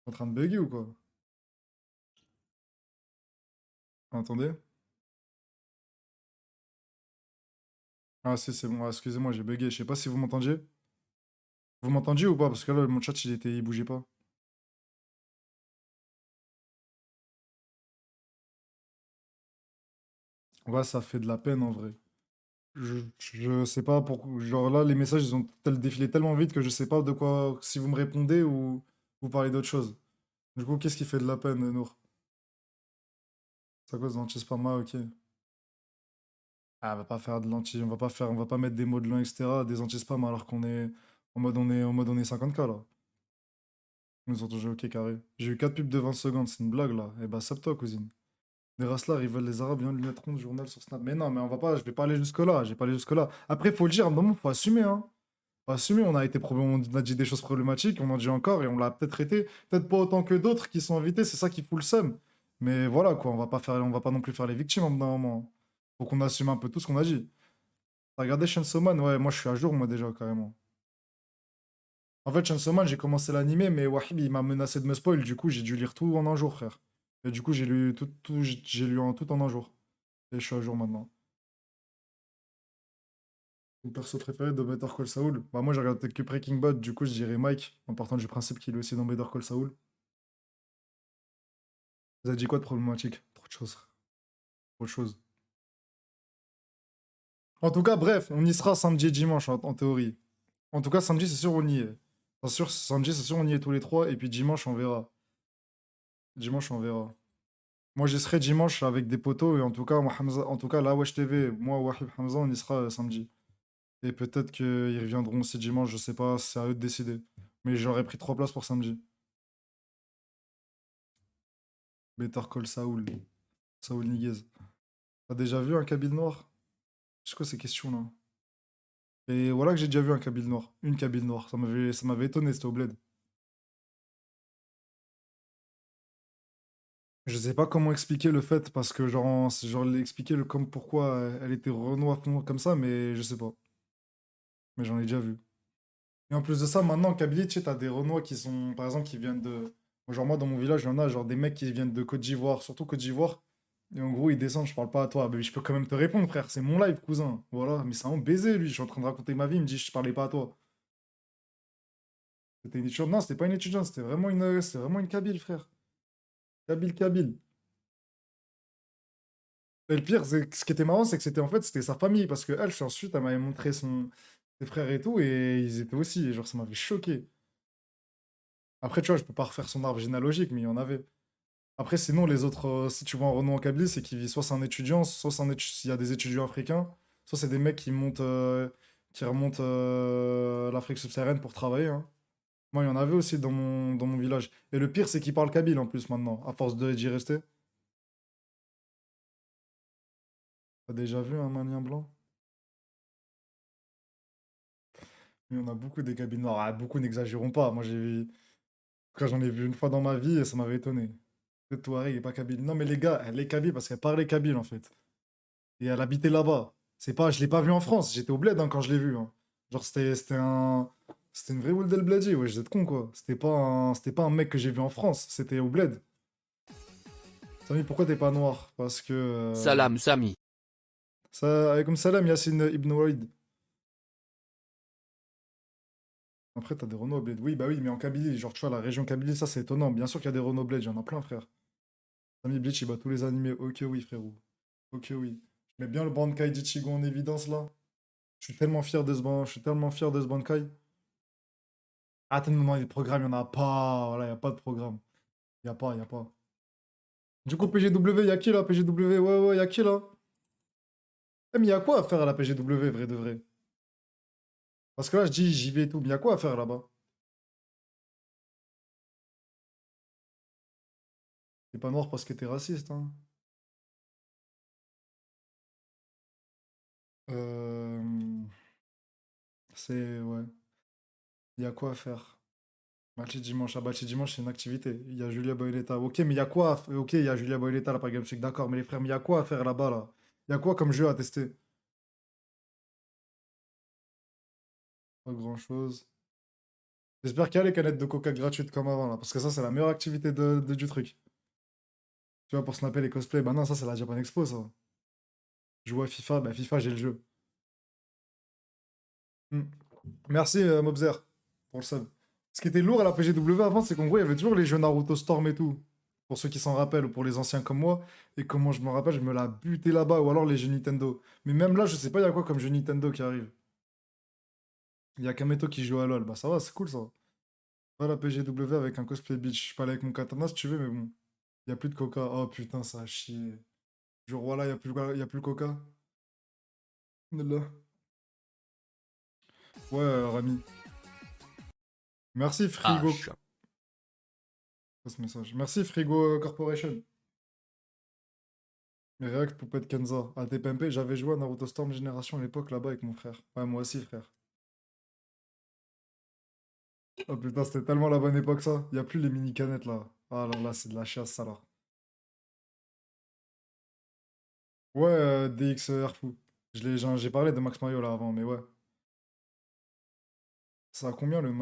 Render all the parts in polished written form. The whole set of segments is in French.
en train de bugger ou quoi? Attendez. Ah si, c'est bon. Ah, excusez-moi, j'ai bugué. Je sais pas si vous m'entendiez. Vous m'entendiez ou pas? Parce que là, mon chat, il bougeait pas. Ouais, ça fait de la peine en vrai. Je sais pas pourquoi. Genre là, les messages, ils ont défilé tellement vite que je sais pas de quoi. Si vous me répondez ou vous parlez d'autre chose. Du coup, qu'est-ce qui fait de la peine, Nour? C'est à cause d'anti-spam, ah, ok. Ah, on va pas faire de l'anti, on va pas mettre des mots de langue, etc., des anti-spam alors qu'on est en mode on est 50K là. Nous ont toujours ok carré. J'ai eu 4 pubs de 20 secondes, c'est une blague là. Eh bah, sap-toi, cousine. Les Rasslars, ils veulent les Arabes, ils lui mettront le journal sur Snap. Mais non, mais on va pas, je vais pas aller jusque-là, j'ai pas aller jusque-là. Après, faut le dire, à un moment, faut assumer, hein. Faut assumer, on a dit des choses problématiques, on en dit encore et on l'a peut-être traité. Peut-être pas autant que d'autres qui sont invités, c'est ça qui fout le seum. Mais voilà, quoi, on va pas non plus faire les victimes au bout d'un moment. Faut qu'on assume un peu tout ce qu'on a dit. T'as regardé Chainsaw Man? Ouais, moi je suis à jour, moi déjà, carrément. En fait, Chainsaw Man, j'ai commencé l'animé, mais Wahib, il m'a menacé de me spoil, du coup, j'ai dû lire tout en un jour, frère. Et du coup, j'ai lu j'ai lu tout en un jour. Et je suis à jour maintenant. Mon perso préféré de Better Call Saul? Bah, moi, j'ai regardé que Breaking Bad, du coup, je dirais Mike, en partant du principe qu'il est aussi dans Better Call Saul. Vous avez dit quoi de problématique? Trop de choses, frère. Trop de choses. En tout cas, bref, on y sera samedi et dimanche, en théorie. En tout cas, samedi, c'est sûr, on y est. Samedi, c'est sûr, on y est tous les trois, et puis dimanche, on verra. Dimanche, on verra. Moi, j'y serai dimanche avec des potos, et en tout cas, moi, Hamza, en tout cas, là, Wesh TV, moi, Wahib Hamza, on y sera samedi. Et peut-être qu'ils reviendront aussi dimanche, je sais pas, c'est à eux de décider. Mais j'aurais pris 3 places pour samedi. Better Call Saul. Saul Niguez. T'as déjà vu un Kabyle noir? C'est quoi ces questions-là? Et voilà que j'ai déjà vu un Kabyle noir. Une Kabyle noire. Ça m'avait étonné, c'était au bled. Je sais pas comment expliquer le fait, parce que genre l'expliquer le comme pourquoi elle était renoir comme ça, mais je sais pas. Mais j'en ai déjà vu. Et en plus de ça, maintenant en Kabylie, tu sais, t'as des Renois qui sont, par exemple, qui viennent de. Genre moi, dans mon village, il y en a genre des mecs qui viennent de Côte d'Ivoire, surtout Côte d'Ivoire. Et en gros, ils descendent, je parle pas à toi. Mais je peux quand même te répondre, frère. C'est mon live, cousin. Voilà. Mais c'est un baiser, lui. Je suis en train de raconter ma vie. Il me dit, je parlais pas à toi. C'était une étudiante. Non, c'était pas une étudiante. C'était vraiment une Kabyle, frère. Kabyle, Kabyle. Et le pire, c'est que ce qui était marrant, c'est que c'était en fait, c'était sa famille. Parce que elle, ensuite, elle m'avait montré ses frères et tout. Et ils étaient aussi. Et genre, ça m'avait choqué. Après, tu vois, je peux pas refaire son arbre généalogique, mais il y en avait. Après, sinon, les autres, si tu vois un Renault en Kabylie, c'est qu'il vit soit c'est un étudiant, soit s'il y a des étudiants africains, soit c'est des mecs qui remontent l'Afrique subsaharienne pour travailler, hein. Moi, il y en avait aussi dans mon village. Et le pire, c'est qu'ils parlent kabyle en plus maintenant, à force d'y rester. T'as déjà vu un Malien blanc? Il y en a beaucoup des Kabyles noirs. Ah, beaucoup, n'exagérons pas. Moi, j'ai vu. En tout cas, j'en ai vu une fois dans ma vie et ça m'avait étonné. Le Touareg et pas kabyle. Non, mais les gars, elle est kabyle parce qu'elle parlait kabyle en fait. Et elle habitait là-bas. C'est pas, je l'ai pas vu en France, j'étais au bled hein, quand je l'ai vu, hein. Genre c'était une vraie Ould El Bledi, ouais, vous êtes con quoi. C'était pas un mec que j'ai vu en France, c'était au bled. Samy, pourquoi t'es pas noir? Parce que Salam Sami. ça, comme Salam Yassine Ibn Walid. Après t'as des Renault au bled. Oui, bah oui, mais en Kabylie, genre tu vois la région Kabylie, ça c'est étonnant. Bien sûr qu'il y a des Renault au bled, il y en a plein frère. Samy Bleach il bat tous les animés. Ok oui frérot. Ok oui. Je mets bien le Bankai d'Ichigo en évidence là. Je suis tellement fier de ce Bankai. Ah, tellement les programmes, il n'y en a pas. Voilà, il n'y a pas de programme. Il n'y a pas, il n'y a pas. Du coup, PGW, il y a qui là? PGW, ouais, ouais, il y a qui là? Eh, mais il y a quoi à faire à la PGW, vrai de vrai? Parce que là, je dis, j'y vais et tout, mais il y a quoi à faire là-bas? T'es pas noir parce que t'es raciste, hein. Euh... C'est, ouais. Il y a quoi à faire? Match dimanche. Ah, match dimanche, c'est une activité. Il y a Julia Boyleta. Ok, mais il y a quoi Ok, il y a Julia Boyleta là, par Game Week, d'accord, mais les frères, mais il y a quoi à faire là-bas là? Il y a quoi comme jeu à tester? Pas grand-chose. J'espère qu'il y a les canettes de coca gratuites comme avant, là. Parce que ça, c'est la meilleure activité du truc. Tu vois, pour snapper les cosplays. Bah non, ça, c'est la Japan Expo, ça. Jouer à FIFA, bah FIFA, j'ai le jeu. Hmm. Merci, Mobzer, pour le sub. Ce qui était lourd à la PGW avant, c'est qu'en gros, il y avait toujours les jeux Naruto Storm et tout. Pour ceux qui s'en rappellent, ou pour les anciens comme moi. Et comment je me rappelle, je me la butais là-bas, ou alors les jeux Nintendo. Mais même là, je sais pas, il y a quoi comme jeu Nintendo qui arrive. Il y a Kameto qui joue à LoL. Bah ça va, c'est cool ça. Pas la PGW avec un cosplay bitch. Je peux aller avec mon katana si tu veux, mais bon. Il y a plus de coca. Oh putain, ça a chier. Genre voilà, il y a plus le coca. Là. Ouais, Rami. Merci, Frigo. H. Pas ce message. Merci, Frigo Corporation. React Poupette Kenza. À TPMP, j'avais joué à Naruto Storm Génération à l'époque là-bas avec mon frère. Ouais, moi aussi, frère. Oh putain, c'était tellement la bonne époque ça. Il y a plus les mini canettes là. Ah là là, c'est de la chasse ça alors. Ouais, DX Airfou. J'ai parlé de Max Mario là avant, mais ouais. Ça a combien le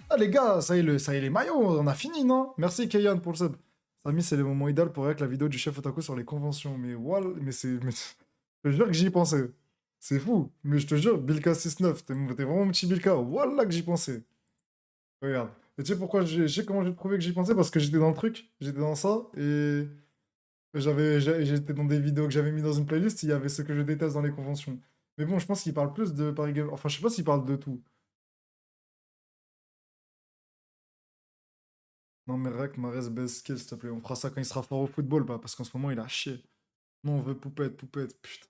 Ah les gars, ça y est les maillots, on a fini non? Merci Kayan pour le sub. Samy, c'est le moment idéal pour avec la vidéo du chef Otaku sur les conventions. Mais voilà, je te jure que j'y pensais. C'est fou. Mais je te jure, Bilka 69, t'es vraiment mon petit Bilka. Voilà que j'y pensais. Regarde. Et tu sais pourquoi je sais comment j'ai prouvé que j'y pensais? Parce que j'étais dans le truc, j'étais dans ça, et j'étais dans des vidéos que j'avais mis dans une playlist, il y avait ce que je déteste dans les conventions. Mais bon, je pense qu'il parle plus de Paris Games. Enfin, je sais pas s'il parle de tout. Non, mais Rek, Marès, best skill, s'il te plaît. On fera ça quand il sera fort au football, bah, parce qu'en ce moment, il a chier. Non, on veut poupette, poupette, putain.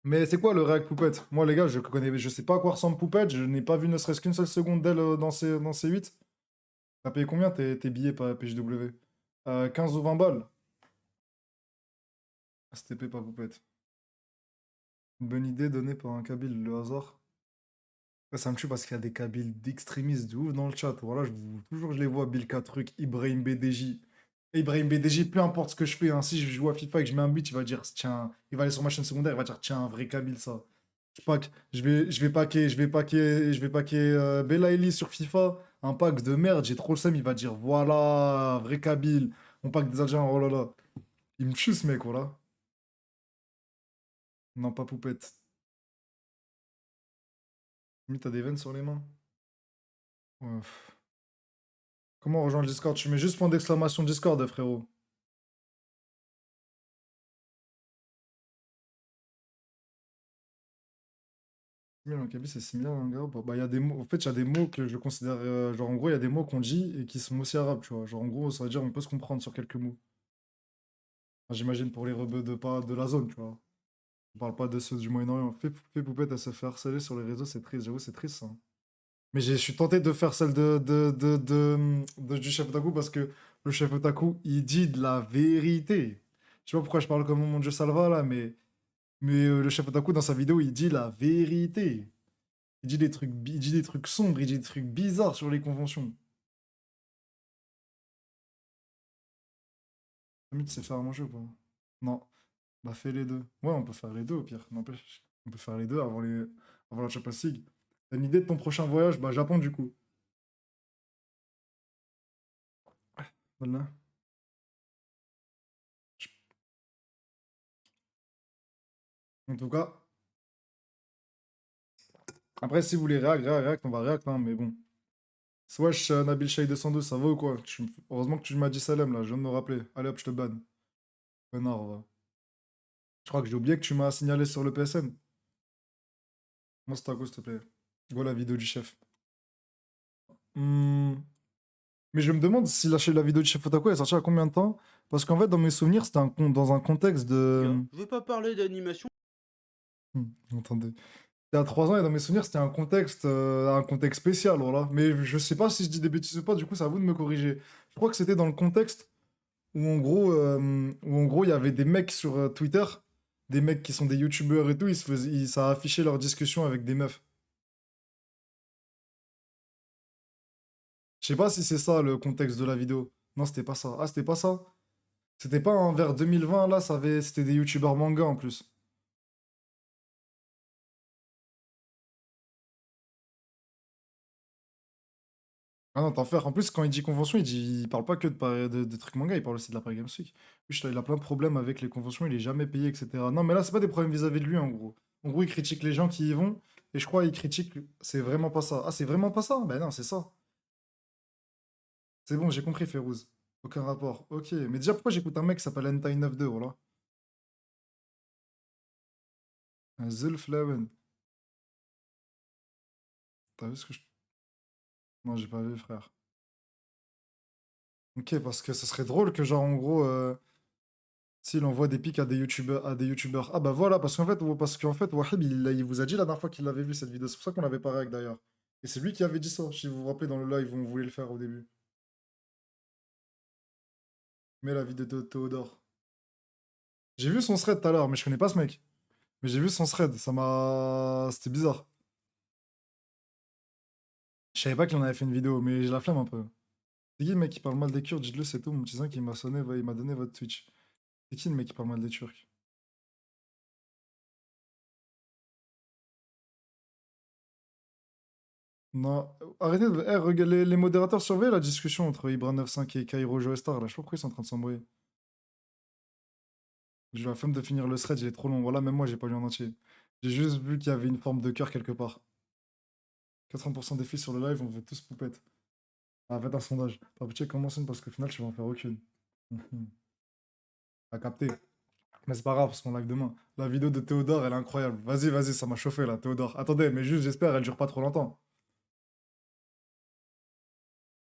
Mais c'est quoi le React Poupette? Moi, les gars, je sais pas à quoi ressemble Poupette, je n'ai pas vu ne serait-ce qu'une seule seconde d'elle dans ces 8. T'as payé combien tes billets par PJW? 15 ou 20 balles? STP, pas Poupette. Une bonne idée donnée par un Kabyle, le hasard. Ça me tue parce qu'il y a des Kabyles d'extrémistes de ouf dans le chat. Voilà, toujours je les vois, Bill Truc, Ibrahim BDJ. Ibrahim BDJ, peu importe ce que je fais, hein, si je joue à FIFA et que je mets un but, il va dire, tiens, il va aller sur ma chaîne secondaire, il va dire, tiens, un vrai Kabyle, ça. Je vais paquer Belaïli sur FIFA, un pack de merde, j'ai trop le seum, il va dire, voilà, vrai Kabyle, on pack des Algériens, oh là là. Il me tue ce mec, voilà. Non, pas poupette. Mais t'as des veines sur les mains. Ouais, pff. Comment rejoindre le Discord? Tu mets juste point d'exclamation Discord, frérot. En Kaby, c'est similaire en arabe. Bah, il y a des mots, en fait, il y a des mots que je considère. Genre, en gros, il y a des mots qu'on dit et qui sont aussi arabes, tu vois. Genre, en gros, ça veut dire on peut se comprendre sur quelques mots. Enfin, j'imagine pour les rebeux de, pas, de la zone, tu vois. On parle pas de ceux du Moyen-Orient. Fais poupette à se faire harceler sur les réseaux, c'est triste. J'avoue, c'est triste, ça. Mais je suis tenté de faire celle du chef Otaku parce que le chef Otaku, il dit de la vérité. Je sais pas pourquoi je parle comme mon dieu Salva, là, mais le chef Otaku, dans sa vidéo, il dit la vérité. Il dit des trucs sombres, il dit des trucs bizarres sur les conventions. Ami, tu sais faire à manger ou pas? Non. Bah fais les deux. Ouais, on peut faire les deux au pire. N'empêche. On peut faire les deux avant la Champions League. T'as une idée de ton prochain voyage? Bah Japon du coup. Voilà. En tout cas, après si vous voulez réact, on va réact, hein, mais bon. Wesh, Nabil Shai 212, ça va ou quoi? Heureusement que tu m'as dit salam là, je viens de me rappeler. Allez hop, je te banne. Connard, va. Je crois que j'ai oublié que tu m'as signalé sur le PSN. Moi, c'est à cause, s'il te plaît. Go la vidéo du chef. Hmm. Mais je me demande si la vidéo de Chef Otaku elle est sortie à combien de temps? Parce qu'en fait, dans mes souvenirs, c'était dans un contexte Gars, de. je veux pas parler d'animation. Attendez. Il y a 3 ans, et dans mes souvenirs, c'était un contexte spécial, voilà. Mais je sais pas si je dis des bêtises ou pas, du coup, c'est à vous de me corriger. Je crois que c'était dans le contexte où en gros, il y avait des mecs sur Twitter, des mecs qui sont des youtubeurs et tout, ça affichait leurs discussions avec des meufs. Je sais pas si c'est ça le contexte de la vidéo. Non, c'était pas ça. Ah, c'était pas ça? C'était pas vers 2020, là, c'était des youtubeurs manga en plus. Ah non, t'en faire. En plus, quand il dit convention, il parle pas que de trucs manga, il parle aussi de la Paris Games Week. Wesh, là, il a plein de problèmes avec les conventions, il est jamais payé, etc. Non, mais là, c'est pas des problèmes vis-à-vis de lui, en gros. En gros, il critique les gens qui y vont, et je crois il critique. C'est vraiment pas ça. Ah, c'est vraiment pas ça? Ben non, c'est ça. C'est bon, j'ai compris, Férouz. Aucun rapport. Ok, mais déjà, pourquoi j'écoute un mec qui s'appelle Hentai 92, voilà? Un Zulflawen. T'as vu ce que je. Non, j'ai pas vu, frère. Ok, parce que ce serait drôle que, genre, en gros. S'il envoie des pics à des youtubeurs. Ah bah voilà, parce qu'en fait, Wahib, il vous a dit la dernière fois qu'il l'avait vu cette vidéo. C'est pour ça qu'on l'avait pas réac d'ailleurs. Et c'est lui qui avait dit ça, si vous vous rappelez dans le live où on voulait le faire au début. Mais la vidéo de Théodore. J'ai vu son thread tout à l'heure, mais je connais pas ce mec. Mais j'ai vu son thread, ça m'a. C'était bizarre. Je savais pas qu'il en avait fait une vidéo, mais j'ai la flemme un peu. C'est qui le mec qui parle mal des Kurdes? Dites-le, c'est tout. Mon petit qui m'a sonné, il m'a donné votre Twitch. C'est qui le mec qui parle mal des Turcs? Non, arrêtez de. Eh, les modérateurs surveillent la discussion entre Ibra95 et Kairo Joestar là. Je sais pas pourquoi ils sont en train de s'embrouiller. J'ai eu la flemme de finir le thread, il est trop long. Voilà, même moi, j'ai pas lu en entier. J'ai juste vu qu'il y avait une forme de cœur quelque part. 80% des filles sur le live, on veut tous poupette. Ah, faites un sondage. Pas petit, commence une parce qu'au final, tu vas en faire aucune. Mhm. À capter. Mais c'est pas grave parce qu'on live demain. La vidéo de Théodore, elle est incroyable. Vas-y, vas-y, ça m'a chauffé là, Théodore. Attendez, mais juste, j'espère, elle dure pas trop longtemps.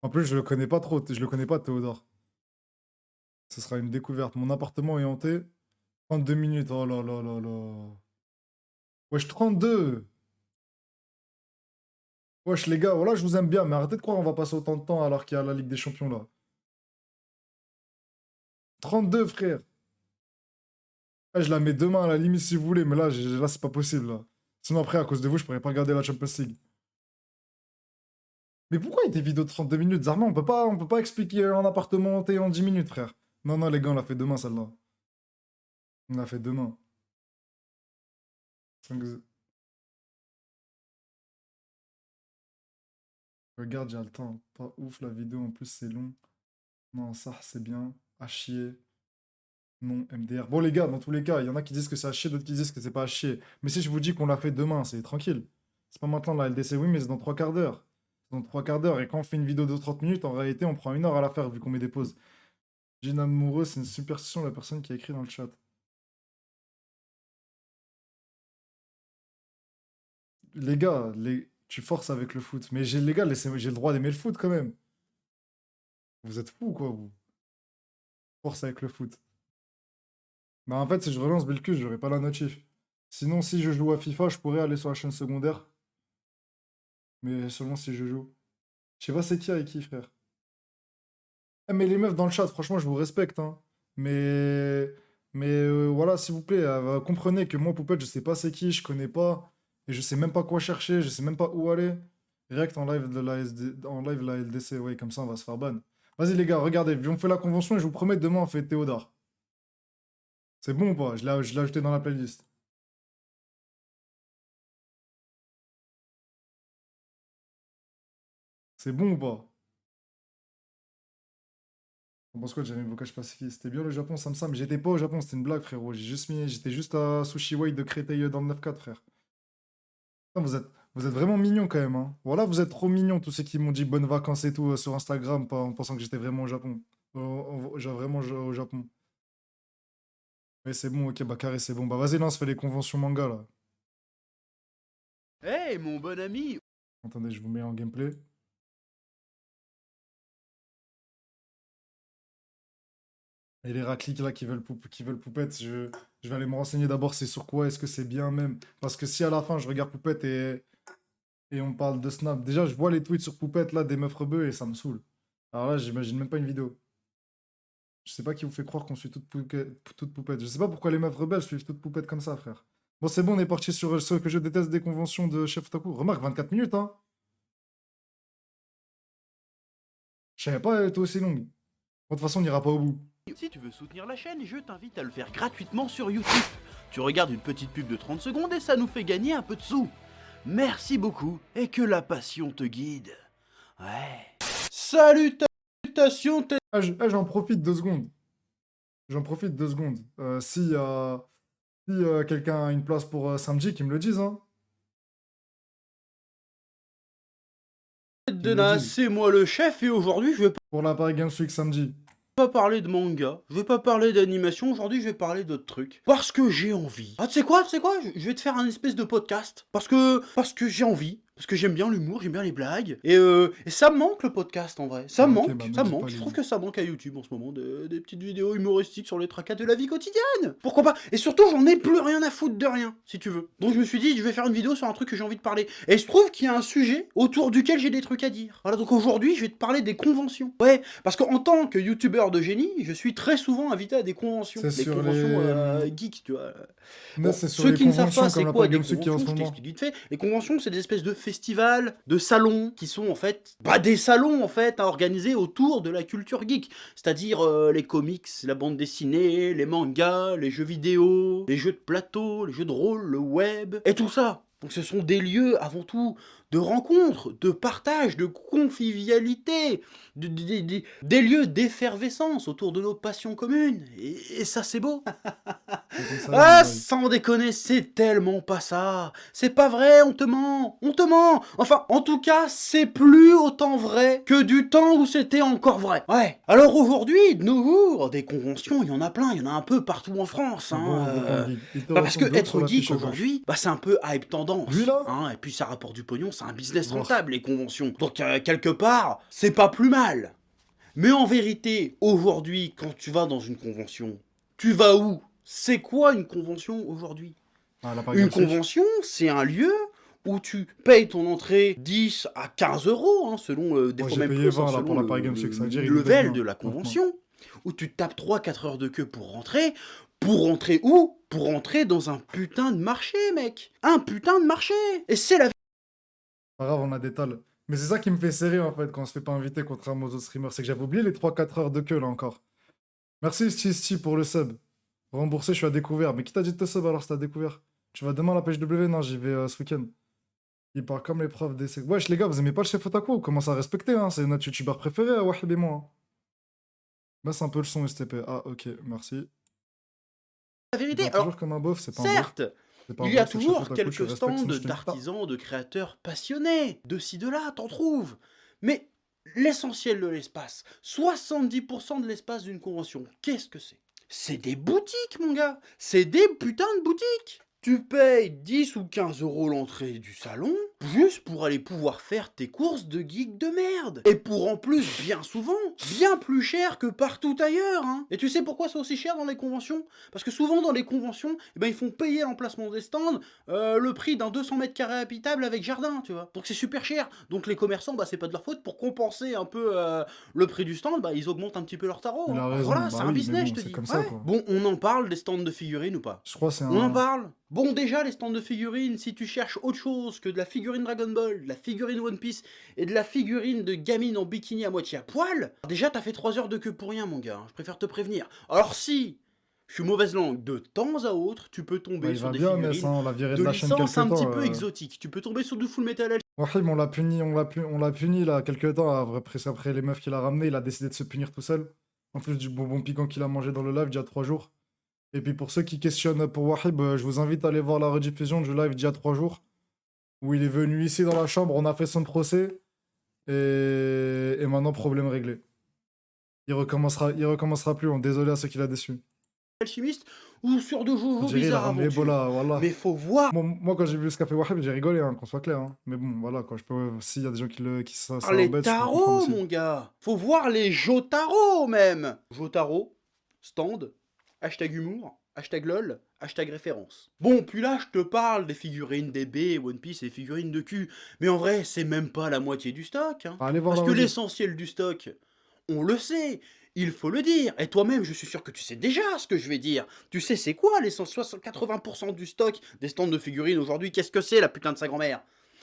En plus, je le connais pas trop, je le connais pas, Théodore. Ce sera une découverte. Mon appartement est hanté. 32 minutes, oh là là là là. Wesh, 32! Wesh, les gars, voilà, je vous aime bien, mais arrêtez de croire on va passer autant de temps alors qu'il y a la Ligue des Champions là. 32, frère! Ah, je la mets demain à la limite si vous voulez, mais là, là c'est pas possible là. Sinon, après, à cause de vous, je pourrais pas regarder la Champions League. Mais pourquoi il y a des vidéos de 32 minutes, Zarma? On peut pas expliquer un appartement hanté en 10 minutes, frère. Non, non, les gars, on l'a fait demain celle-là. On l'a fait demain. 5. Regarde, j'ai le temps. Pas ouf la vidéo, en plus c'est long. Non, ça c'est bien. À chier. Non, MDR. Bon, les gars, dans tous les cas, il y en a qui disent que c'est à chier, d'autres qui disent que c'est pas à chier. Mais si je vous dis qu'on l'a fait demain, c'est tranquille. C'est pas maintenant la LDC, oui, mais c'est dans 3 quarts d'heure. C'est dans 3 quarts d'heure. Et quand on fait une vidéo de 30 minutes, en réalité, on prend 1 heure à la faire vu qu'on met des pauses. Jean amoureux, c'est une superstition de la personne qui a écrit dans le chat. Les gars, tu forces avec le foot. Mais les gars, j'ai le droit d'aimer le foot quand même. Vous êtes fous, quoi, vous. Force avec le foot. Bah, en fait, si je relance Belkus, j'aurai pas la notif. Sinon, si je joue à FIFA, je pourrais aller sur la chaîne secondaire. Mais seulement si je joue. Je sais pas c'est qui avec qui, frère. Ah, mais les meufs dans le chat, franchement, je vous respecte, hein. Mais, mais voilà, s'il vous plaît, comprenez que moi, Poupette, je sais pas c'est qui, je connais pas, et je sais même pas quoi chercher, je sais même pas où aller. Direct en live de la SD en live la LDC, ouais, comme ça, on va se faire ban. Vas-y, les gars, regardez, on fait la convention et je vous promets, demain, on fait Théodore. C'est bon ou pas? Je l'ai ajouté dans la playlist. C'est bon ou pas? On pense quoi, Jeremy Boka, je sais pas c'est qui. C'était bien le Japon, Sam Sam. J'étais pas au Japon, c'était une blague, frérot. J'étais juste à Sushi Way de Créteil dans le 9-4, frère. Putain, vous êtes vraiment mignons quand même, hein. Voilà, vous êtes trop mignons, tous ceux qui m'ont dit bonnes vacances et tout sur Instagram, en pensant que j'étais vraiment au Japon. Genre vraiment au Japon. Mais c'est bon, ok, bah carré, c'est bon. Bah vas-y, là, on se fait les conventions manga, là. Hey, mon bon ami! Attendez, je vous mets en gameplay. Et les racliques, là, qui veulent poupette, je vais aller me renseigner d'abord, c'est sur quoi, est-ce que c'est bien même. Parce que si à la fin, je regarde poupette et on parle de Snap, déjà, je vois les tweets sur poupette, là, des meufs rebeux, et ça me saoule. Alors là, j'imagine même pas une vidéo. Je sais pas qui vous fait croire qu'on suit toute poupette. Je sais pas pourquoi les meufs rebelles suivent toute poupette comme ça, frère. Bon, c'est bon, on est parti sur ce que je déteste des conventions de Chef Otaku. Remarque, 24 minutes, hein. Je savais pas, elle était aussi longue. Bon, de toute façon, on n'ira pas au bout. Si tu veux soutenir la chaîne, je t'invite à le faire gratuitement sur YouTube. Tu regardes une petite pub de 30 secondes et ça nous fait gagner un peu de sous. Merci beaucoup et que la passion te guide. Ouais. Salutations, J'en profite 2 secondes. J'en profite 2 secondes. Si quelqu'un a une place pour samedi, qu'il me le dise, hein. Qu'il me le Dena, dise. c'est moi le chef et aujourd'hui je vais Pour la Paris Games Week samedi. pas parler de manga, je vais pas parler d'animation, aujourd'hui je vais parler d'autres trucs. Parce que j'ai envie. Ah tu sais quoi, je vais te faire un espèce de podcast. Parce que j'ai envie. Parce que j'aime bien l'humour, j'aime bien les blagues. Et ça me manque le podcast en vrai. Ça me Ok, manque, bah me ça me dis manque. pas Je les... trouve que ça manque à YouTube en ce moment. Des petites vidéos humoristiques sur les tracas de la vie quotidienne. Pourquoi pas? Et surtout, j'en ai plus rien à foutre de rien, si tu veux. Donc je me suis dit, je vais faire une vidéo sur un truc que j'ai envie de parler. Et il se trouve qu'il y a un sujet autour duquel j'ai des trucs à dire. Voilà, donc aujourd'hui, je vais te parler des conventions. Ouais, parce qu'en tant que youtubeur de génie, je suis très souvent invité à des conventions. C'est Des sur conventions les... geeks, tu vois. Non, Bon, c'est sur ceux les qui ne savent pas conventions comme c'est la quoi Paris des Games Week qui est en conventions, ce je moment. t'explique vite fait. Les conventions, c'est des espèces de festivals, de salons, qui sont en fait, bah, des salons en fait, à organiser autour de la culture geek. C'est-à-dire les comics, la bande dessinée, les mangas, les jeux vidéo, les jeux de plateau, les jeux de rôle, le web, et tout ça. Donc ce sont des lieux avant tout de rencontres, de partage, de convivialité, des lieux d'effervescence autour de nos passions communes. Et ça c'est beau. C'est comme ça la Ah, vie, boy. sans déconner, c'est tellement pas ça. C'est pas vrai, on te ment, on te ment. Enfin, en tout cas, c'est plus autant vrai que du temps où c'était encore vrai. Ouais. Alors aujourd'hui, de nos jours, des conventions, il y en a plein, il y en a un peu partout en France. Un bon regroupement de geeks. Il te Bah parce que ressemble de ouf sur être geek l'affiche à gauche. aujourd'hui, bah c'est un peu hype Lui tendance. là? Hein, et puis ça rapporte du pognon, c'est un business Voir. rentable, les conventions. Donc quelque part, c'est pas plus mal. Mais en vérité, aujourd'hui, quand tu vas dans une convention, tu vas où? C'est quoi une convention aujourd'hui? Ah, la Paris Une Games Week. convention, c'est un lieu où tu payes ton entrée 10 à 15 euros, hein, selon des Moi, fois j'ai même payé plus, hein, 20 là pour selon la Paris Games Week, ça veut dire le il nous baisse level bien. de la Honnêtement. convention, où tu te tapes 3-4 heures de queue pour rentrer. Pour rentrer où? Pour rentrer dans un putain de marché, mec. Un putain de marché. Et c'est la Pas grave, on a des tales. Mais c'est ça qui me fait serrer en fait quand on se fait pas inviter contrairement aux autres streamers. C'est que j'avais oublié les 3-4 heures de queue là encore. Merci Sti pour le sub. Remboursé, je suis à découvert. Mais qui t'a dit de te sub alors si t'as découvert? Tu vas demain à la page W? Non, j'y vais ce week-end. Il parle comme les profs d'essai. Wesh les gars, vous aimez pas le chef Otaku? On commence à respecter, hein. C'est notre youtubeur préféré, Wahib et moi, hein. Baisse un peu le son STP. Ah ok, merci. Il vérité. parle Alors, toujours comme un bof, c'est pas un bof. certes, C'est pas un il y a bof, c'est le chef toujours Otaku, tu quelques respectes, stands sinon je te nique pas. d'artisans, de créateurs passionnés, de ci, de là, t'en trouves. Mais l'essentiel de l'espace, 70% de l'espace d'une convention, qu'est-ce que c'est? C'est des boutiques, mon gars. C'est des putains de boutiques. Tu payes 10 ou 15 euros l'entrée du salon, juste pour aller pouvoir faire tes courses de geek de merde. Et pour en plus, bien souvent, bien plus cher que partout ailleurs. Hein. Et tu sais pourquoi c'est aussi cher dans les conventions? Parce que souvent dans les conventions, eh ben, ils font payer l'emplacement des stands le prix d'un 200 mètres carrés habitable avec jardin, tu vois. Donc c'est super cher. Donc les commerçants, bah, c'est pas de leur faute. Pour compenser un peu le prix du stand, bah, ils augmentent un petit peu leur tarot. Il Hein. a raison, Voilà, bah c'est un oui, mais business, bon, je te c'est dis. comme ça, Ouais. quoi. Bon, on en parle des stands de figurines ou pas? Je crois que c'est On en un... parle? Bon, déjà, les stands de figurines, si tu cherches autre chose que de la figurine Dragon Ball, de la figurine One Piece et de la figurine de gamine en bikini à moitié à poil, déjà, t'as fait 3 heures de queue pour rien, mon gars. Hein. Je préfère te prévenir. Alors si, je suis mauvaise langue, de temps à autre, tu peux Bah, tomber il sur va des bien, Ness, figurines hein, on l'a viré de de la chaîne licence un quelque petit temps. peu exotiques. Tu peux tomber sur du Full Metal Alchemist. Wahib, on l'a puni là, quelques temps, après les meufs qu'il a ramenées, il a décidé de se punir tout seul. En plus du bonbon piquant qu'il a mangé dans le live d'il y a 3 jours. Et puis pour ceux qui questionnent pour Wahib, je vous invite à aller voir la rediffusion du live d'il y a 3 jours, où il est venu ici dans la chambre, on a fait son procès, et maintenant problème réglé. Il recommencera plus, désolé à ceux qui l'a déçu. Alchimiste ou sur de On Jojo dirait il a Bizarre ramené Aventure. Ebola, voilà. Mais faut voir Bon, moi quand j'ai vu ce qu'a fait Wahib, j'ai rigolé, hein, qu'on soit clair. Hein. Mais bon, voilà, quoi, s'il y a des gens ça les embête, je peux le comprendre tarots, aussi. mon gars. Faut voir les Jotaro même. Jotaro, stand, hashtag humour, hashtag lol, hashtag référence. Bon, puis là, je te parle des figurines DB, One Piece et des figurines de cul. Mais en vrai, c'est même pas la moitié du stock. Hein. Allez voir Parce la que rediff. l'essentiel du stock, on le sait. Il faut le dire. Et toi-même, je suis sûr que tu sais déjà ce que je vais dire. Tu sais c'est quoi les 80% du stock des stands de figurines aujourd'hui? Qu'est-ce que c'est la putain de sa grand-mère?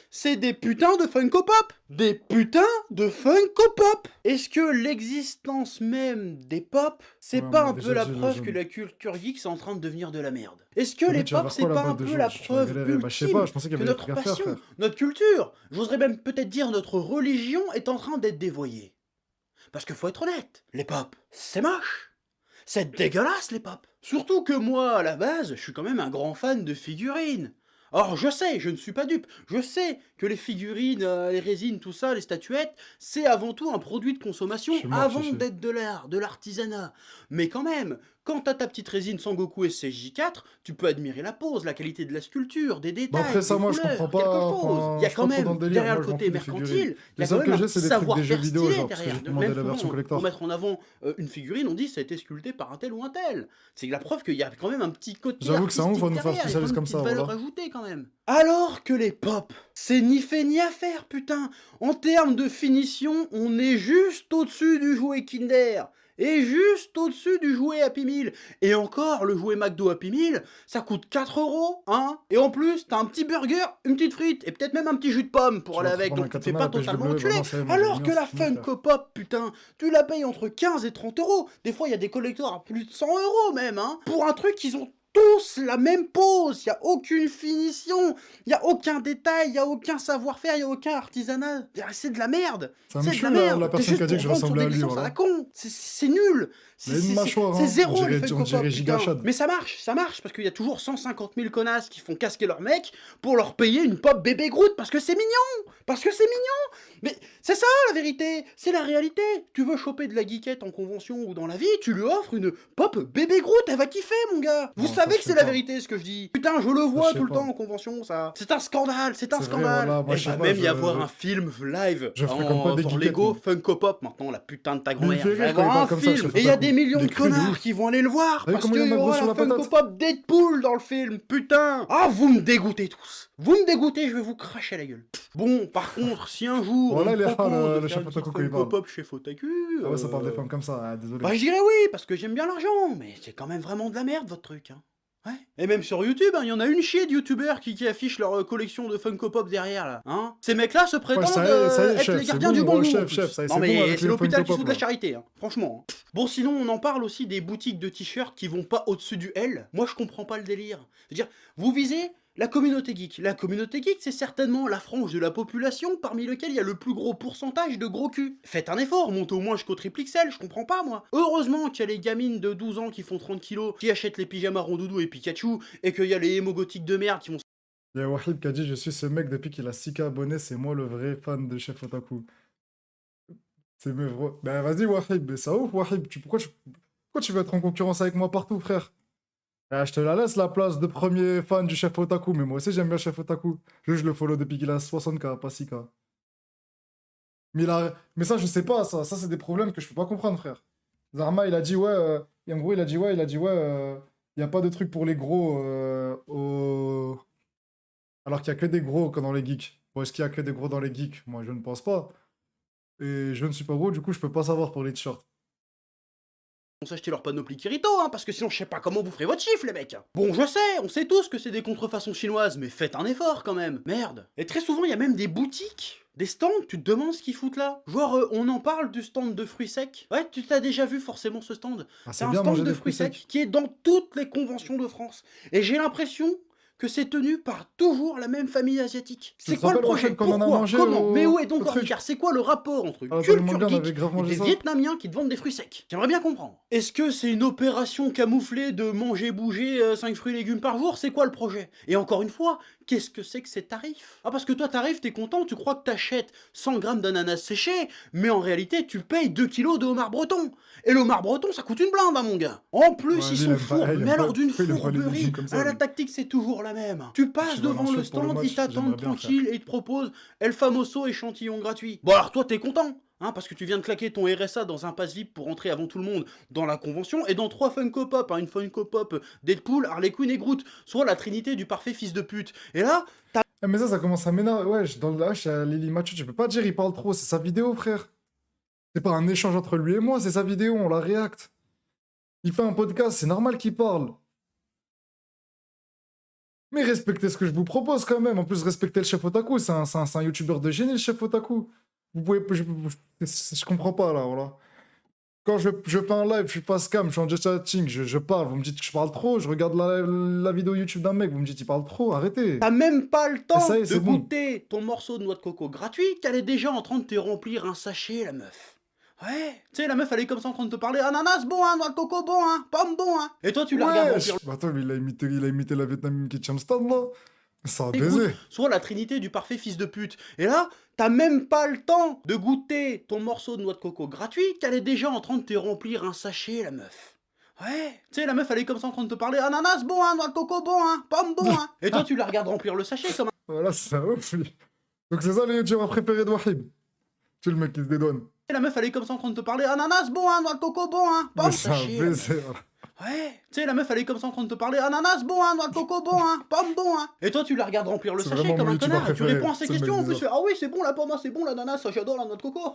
C'est des putains de Funko Pop. Des putains de Funko Pop. Est-ce que l'existence même des pop, c'est Ouais, pas on a un peu déjà la dit le preuve jaune. que la culture geek c'est en train de devenir de la merde? Est-ce que Tommy, les tu vas pop faire c'est quoi pas là-bas un 2 peu jours? la Tu vas preuve galérer. Bah, je sais ultime pas, je pensais qu'il y que avait des notre trucs à faire, passion, frère. notre culture, j'oserais même peut-être dire notre religion est en train d'être dévoyée? Parce que faut être honnête, les pop, c'est moche. C'est dégueulasse, les pop. Surtout que moi, à la base, je suis quand même un grand fan de figurines. Or, je sais, je ne suis pas dupe, je sais que les figurines, les résines, tout ça, les statuettes, c'est avant tout un produit de Je consommation suis mort, avant chichi. d'être de l'art, de l'artisanat. Mais quand même, quand t'as ta petite résine Sangoku SCJ4, tu peux admirer la pose, la qualité de la sculpture, des Bah après détails, ça, des moi je comprends couleurs, quelque pas, chose. Il y enfin, a je suis quand pas trop dans même, le délire, derrière moi le je m'en côté fous des figurines. mercantile, il y Les a quand seuls même que un j'ai, petit c'est des trucs des jeux savoir-faire vidéo, stylé genre, parce que j'ai derrière. commandé Même la version pour collector. mettre en avant une figurine, on dit ça a été sculpté par un tel ou un tel. C'est la preuve qu'il y a quand même un petit côté J'avoue que c'est un ouf artistique à nous faire derrière, il y a quand spécialiste même une comme ça, petite valeur voilà. ajoutée quand même. Alors que les pop, c'est ni fait ni à faire, putain. En termes de finition, on est juste au-dessus du jouet Kinder. Et juste au-dessus du jouet Happy Meal. Et encore, le jouet McDo Happy Meal, ça coûte 4 euros, hein. Et en plus, t'as un petit burger, une petite frite, et peut-être même un petit jus de pomme pour Tu aller vas te avec, prendre un donc tu te fais katana, pas la pêche totalement bleue, bah enculer. non, ça y est, moi j'ai le Alors que mien, c'est la fini, frère. Funko Pop, putain, tu la payes entre 15 et 30 euros. Des fois, il y a des collecteurs à plus de 100 euros même, hein. Pour un truc qu'ils ont tous la même pose, il n'y a aucune finition, il n'y a aucun détail, il n'y a aucun savoir-faire, il n'y a aucun artisanat. C'est de la merde, Ça me c'est de tue la la merde. C'est personne qui juste a dit que pour je vendre sur ressemblais des à lui, licences à la voilà. con. C'est nul. Il a une mâchoire, C'est hein. zéro les On Funko dirait Pop, Giga putain. Chad. Mais ça marche, parce qu'il y a toujours 150 000 connasses qui font casquer leur mec pour leur payer une pop bébé Groot, parce que c'est mignon. Parce que c'est mignon. Mais c'est ça la vérité, c'est la réalité. Tu veux choper de la geekette en convention ou dans la vie, tu lui offres une pop bébé Groot, elle va kiffer mon gars. Vous Non, ça savez je que sais c'est la pas. vérité ce que je dis. Putain, je le Ça je vois sais tout le pas. temps en convention ça. C'est un scandale, c'est un C'est vrai, scandale. voilà, moi Il je sais va pas, même y avoir un film live je fréquente pas des sur geekettes, Lego moi. Funko Pop maintenant, la putain de ta Mais il me grand-mère. fait Il va y rire quand il avoir parle un comme ça, film chef et il y a Otaku. des millions Il est de cru de connards ouf. qui vont aller le voir T'as vu parce comment il qu'il y y en a gros aura sur la la Funko patate? Pop Deadpool dans le film. Putain. Ah, vous me dégoûtez tous. Vous me dégoûtez, je vais vous cracher la gueule. Bon, par contre, si un jour on Voilà, me il est hard, propose de le faire chef une petite Otaku quand il Funko parle. Pop chez Fotaku, Ah ouais, ça parle des femmes comme ça, ah, désolé. bah je dirais oui, parce que j'aime bien l'argent, mais c'est quand même vraiment de la merde votre truc, hein. Ouais. Et même sur YouTube, il y en a une chier de youtubeurs qui affichent leur collection de Funko Pop derrière là. Hein, ces mecs-là se Ouais, prétendent ça y est, être chef, les c'est gardiens bon, du bon oh, goût. En chef, plus. chef, ça y est, Non c'est bon mais avec c'est les l'hôpital Funko qui se Pop fout de la là. charité, hein, franchement. Bon sinon on en parle aussi des boutiques de t-shirts qui vont pas au-dessus du L. Moi je comprends pas le délire. C'est-à-dire, vous visez la communauté geek. La communauté geek, c'est certainement la frange de la population parmi lequel il y a le plus gros pourcentage de gros culs. Faites un effort, montez au moins jusqu'au triple XL, je comprends pas moi. Heureusement qu'il y a les gamines de 12 ans qui font 30 kilos, qui achètent les pyjamas rondoudou et Pikachu, et qu'il y a les hémogotiques de merde qui vont... Il y a Wahib qui a dit: je suis ce mec depuis qu'il a 6K abonnés, c'est moi le vrai fan de Chef Otaku. C'est mes vrais. Ben vas-y, Wahib, mais ça ouf, Wahib. Pourquoi tu veux être en concurrence avec moi partout, frère? Ah, je te la laisse la place de premier fan du Chef Otaku, mais moi aussi j'aime bien Chef Otaku. Je le follow depuis qu'il a 60K, pas 6K. Mais ça, je sais pas, ça c'est des problèmes que je peux pas comprendre, frère. Zarma, il a dit, ouais, et en gros, il y a pas de truc pour les gros, alors qu'il y a que des gros dans les geeks. Bon, est-ce qu'il y a que des gros dans les geeks? Moi, je ne pense pas. Et je ne suis pas gros, du coup, je peux pas savoir pour les t-shirts. s'acheter leur panoplie Kirito, hein, parce que sinon je sais pas comment vous ferez votre chiffre les mecs. Bon je sais, on sait tous que c'est des contrefaçons chinoises, mais faites un effort quand même, merde. Et très souvent il y a même des boutiques, des stands, tu te demandes ce qu'ils foutent là. Genre on en parle du stand de fruits secs. Ouais, tu t'as déjà vu forcément ce stand. Ah, C'est c'est un bien stand manger de des fruits fruits secs secs. qui est dans toutes les conventions de France. Et j'ai l'impression que c'est tenu par toujours la même famille asiatique. Tu C'est te quoi le rappelles, projet? Wahid, quand on en a Pourquoi? mangé Comment? Mais où est au donc truc? Henri? C'est quoi le rapport entre Ah, dans les culture mangas, on avait geek grave et mangé des ça. Vietnamiens qui te vendent des fruits secs? J'aimerais bien comprendre. Est-ce que c'est une opération camouflée de manger bouger 5 fruits et légumes par jour? C'est quoi le projet? Et encore une fois, qu'est-ce que c'est que ces tarifs? Ah parce que toi t'arrives, t'es content, tu crois que t'achètes 100 grammes d'ananas séché, mais en réalité tu payes 2 kilos de homard breton. Et le homard breton ça coûte une blinde hein, mon gars. En plus Ouais, ils lui, il sont aime pas, fourbes, il mais aime pas, alors d'une pourquoi il aime pas les fourberie. légumes comme ça, La lui? tactique c'est toujours la même. Tu passes Tu vas devant le l'insulte pour le stand, ils match, t'attendent j'aimerais bien, frère. tranquille et ils te proposent El Famoso échantillon gratuit. Bon alors toi t'es content, hein, parce que tu viens de claquer ton RSA dans un pass VIP pour entrer avant tout le monde dans la convention et dans 3 Funko Pop, hein, une Funko Pop Deadpool, Harley Quinn et Groot, soit la trinité du parfait fils de pute. Et là, t'as... Ah, mais ça commence à m'énerver. Ouais, dans le lâche, Lily Mathieu, tu peux pas dire il parle trop, c'est sa vidéo, frère. C'est pas un échange entre lui et moi, c'est sa vidéo, on la réacte. Il fait un podcast, c'est normal qu'il parle. Mais respectez ce que je vous propose quand même. En plus, respectez le chef Otaku. C'est un youtubeur de génie, le chef Otaku. Vous pouvez. Je comprends pas là, voilà. Quand je fais un live, je suis pas scam, je suis en just chatting, je parle, vous me dites que je parle trop, je regarde la vidéo YouTube d'un mec, vous me dites qu'il parle trop, arrêtez. T'as même pas le temps ça y est, de c'est bon. goûter ton morceau de noix de coco gratuit qu'elle est déjà en train de te remplir un sachet, la meuf. Ouais. Tu sais, la meuf, elle est comme ça en train de te parler. Ananas, bon, hein, noix de coco, bon, hein, pomme, bon, hein. Et toi, tu la regardes remplir Wesh! Bah attends, mais il a imité la Vietnamienne qui tient le stand, là. Ça a écoute, baisé. soit la trinité du parfait fils de pute. Et là, t'as même pas le temps de goûter ton morceau de noix de coco gratuit qu'elle est déjà en train de te remplir un sachet, la meuf. Ouais. Tu sais, la meuf, elle est comme ça en train de te parler. Ananas, bon, hein, noix de coco, bon, hein, pomme, bon, hein. Et toi, tu la regardes remplir le sachet comme un... Voilà, c'est un ouf, lui. Donc c'est ça le youtubeur préféré de Wahib. Tu le mec qui se dédouane. La meuf, elle est comme ça en train de te parler. Ananas, bon, hein, noix de coco, bon, hein, Mais pomme, ça a sachet, la baisé, meuf. voilà. Ouais. Tu sais, la meuf, elle est comme ça en train de te parler. Ananas, bon, hein, noix de coco, bon, hein, pomme, bon, hein. Et toi, tu la regardes remplir le C'est sachet vraiment comme mon un youtubeur connard. Et tu préféré. réponds à ses C'est le mec questions. En plus, tu bizarre. fais, ah oui, c'est bon la pomme, ah, c'est bon l'ananas, ah, j'adore la noix de coco.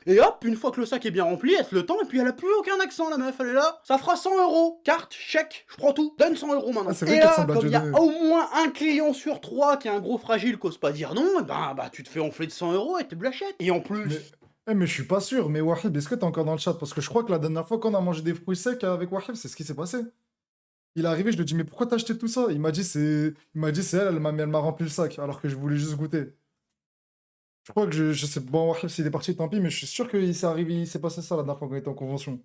Et hop, une fois que le sac est bien rempli, elle se le tend et puis elle a plus aucun accent, la meuf. Elle est là. Ça fera 100 euros. Carte, chèque, je prends tout. Donne 100 euros Ah, maintenant. c'est Et vrai qu'il là, ressemble à comme il y a Dieudonné. au moins un client sur trois qui est un gros fragile qui ose pas dire non, et bah, tu te fais enfler de 100 euros et tu l'achètes. Et en Mais, plus. mais je suis pas sûr. Mais Wahib, est-ce que t'es encore dans le chat? Parce que je crois que la dernière fois qu'on a mangé des fruits secs avec Wahib, c'est ce qui s'est passé. Il est arrivé, je lui ai dit, mais pourquoi t'as acheté tout ça? Il m'a dit, c'est elle, elle m'a rempli le sac, alors que je voulais juste goûter. Je crois que je sais, bon, Wahib, s'il est parti, tant pis, mais je suis sûr qu'il s'est arrivé, il s'est passé ça la dernière fois qu'on était en convention.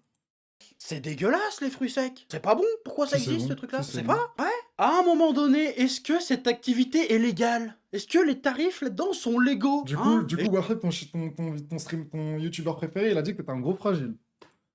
C'est dégueulasse les fruits secs. C'est pas bon. Pourquoi ça Si c'est existe ce bon, truc-là? si c'est C'est bon. pas. Ouais. À un moment donné, est-ce que cette activité est légale? Est-ce que les tarifs là-dedans sont légaux? Du coup, Hein? du Et coup, Wahib, ton youtubeur préféré, il a dit que t'étais un gros fragile.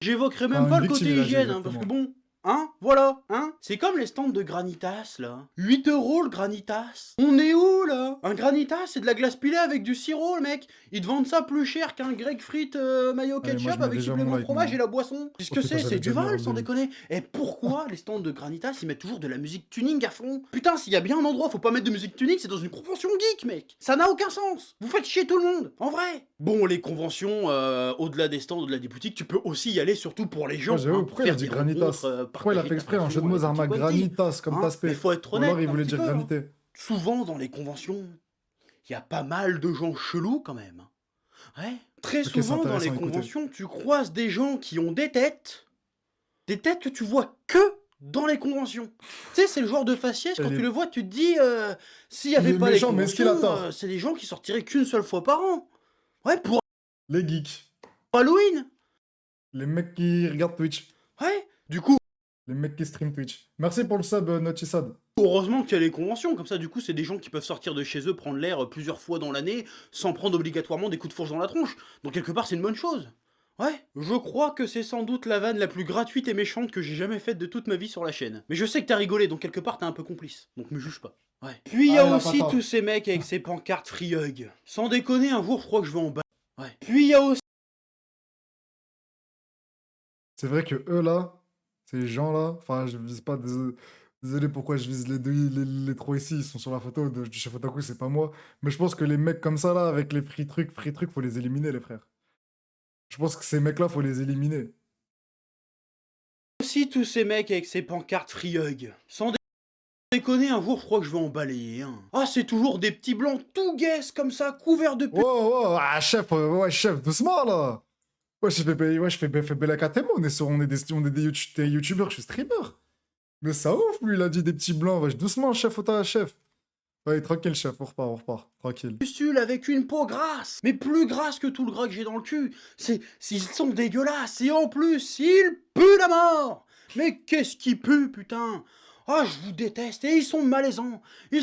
j'évoquerai même Enfin, pas une le victime, côté il a dit hygiène, hein, parce que exactement. bon. Hein? Voilà, hein? C'est comme les stands de Granitas, là. 8 euros le Granitas. On est où, là? Un Granitas, c'est de la glace pilée avec du sirop, le mec. Ils te vendent ça plus cher qu'un grec frites mayo Allez, moi, je ketchup mets avec déjà mon supplément de like, moi, fromage et hein. la boisson. Qu'est-ce Oh que putain, c'est? j'allais C'est déjà du venir Val, le sans début. déconner. Et pourquoi les stands de Granitas, ils mettent toujours de la musique tuning à fond? Putain, s'il y a bien un endroit où faut pas mettre de musique tuning, c'est dans une convention geek, mec. Ça n'a aucun sens. Vous faites chier tout le monde, en vrai. Bon, les conventions, au-delà des stands, au-delà des boutiques, tu peux aussi y aller surtout pour les Ouais, gens, hein, j'avoue, pour pourquoi il a faire dit des rencontres, granitas? Pourquoi il a partager fait ta exprès un jeu de passion mots avec un petit Zarma quanti. granitas comme Hein, mais taspé? faut être Ou alors honnête il un voulait petit dire peu, hein. granité? Souvent dans les conventions, il y a pas mal de gens chelous quand même. Ouais. Très Ok, c'est souvent dans les intéressant, écoutez. conventions, tu croises des gens qui ont des têtes que tu vois que dans les conventions. Tu sais, c'est le genre de faciès, quand Il tu le est, vois, tu te dis, s'il y il avait est pas les méchant, mais est-ce qu'il a conventions, tort? c'est des gens qui sortiraient qu'une seule fois par an. Ouais, pour Les geeks. Halloween. Les mecs qui regardent Twitch. Ouais. Du coup, Les mecs qui stream Twitch. Merci pour le sub, Naughty heureusement qu'il y a les conventions, comme ça du coup c'est des gens qui peuvent sortir de chez eux, prendre l'air plusieurs fois dans l'année, sans prendre obligatoirement des coups de fourche dans la tronche. Donc quelque part c'est une bonne chose. Ouais, je crois que c'est sans doute la vanne la plus gratuite et méchante que j'ai jamais faite de toute ma vie sur la chaîne. Mais je sais que t'as rigolé, donc quelque part t'es un peu complice. Donc me juge pas. Ouais. Puis il y a Ah, il a pas aussi tous tort. ces mecs avec ces pancartes free hug. Sans déconner, un jour je crois que je vais en bas. Ouais. Puis il y a aussi C'est vrai que eux là, ces gens-là, enfin, je vise pas, désolé pourquoi je vise les deux, les trois ici, ils sont sur la photo du chef Otaku, c'est pas moi. Mais je pense que les mecs comme ça là, avec les free trucs, faut les éliminer, les frères. Je pense que ces mecs-là, faut les éliminer. tous ces mecs avec ces pancartes free hug. Sans déconner, un jour je crois que je vais en balayer un. Ah, c'est toujours des petits blancs tout gaisses comme ça, couverts de Oh, oh, ah, chef, ouais, chef, doucement là. Ouais, fais Bella KTM, des youtubeurs, je suis streamer. Mais ça ouf, lui, il a dit des petits blancs, wesh, doucement, chef, chef. Ouais, tranquille, chef, on repart, tranquille. pustules avec une peau grasse, mais plus grasse que tout le gras que j'ai dans le cul. Ils sont dégueulasses, et en plus, ils puent la mort. Mais qu'est-ce qui pue, putain? Ah, je vous déteste, et ils sont malaisants, et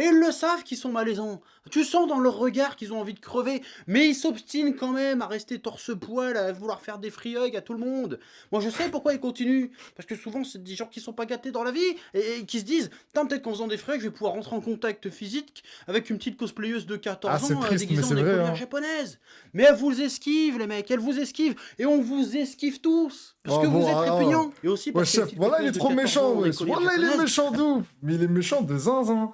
ils le savent qu'ils sont malaisants. Tu sens dans leur regard qu'ils ont envie de crever, mais ils s'obstinent quand même à rester torse-poil, à vouloir faire des free hugs à tout le monde. Moi, je sais pourquoi ils continuent, parce que souvent, c'est des gens qui sont pas gâtés dans la vie, et qui se disent, putain, peut-être qu'en faisant des free hugs, je vais pouvoir rentrer en contact physique avec une petite cosplayeuse de Ah, 14 c'est ans triste, mais déguisée en c'est vrai, écolière hein. japonaise. Mais elles vous esquivent, les mecs, elles vous esquivent. Et on vous esquive tous. Parce Oh que vous bon, êtes répugnants. Et aussi ouais, parce qu'il y a une chef, petite voilà, il est cosplayeuse de trop 14 ans méchant, en wesh. écolière Voilà, il est japonaise. méchant de ouf. Mais il est méchant de zinzin.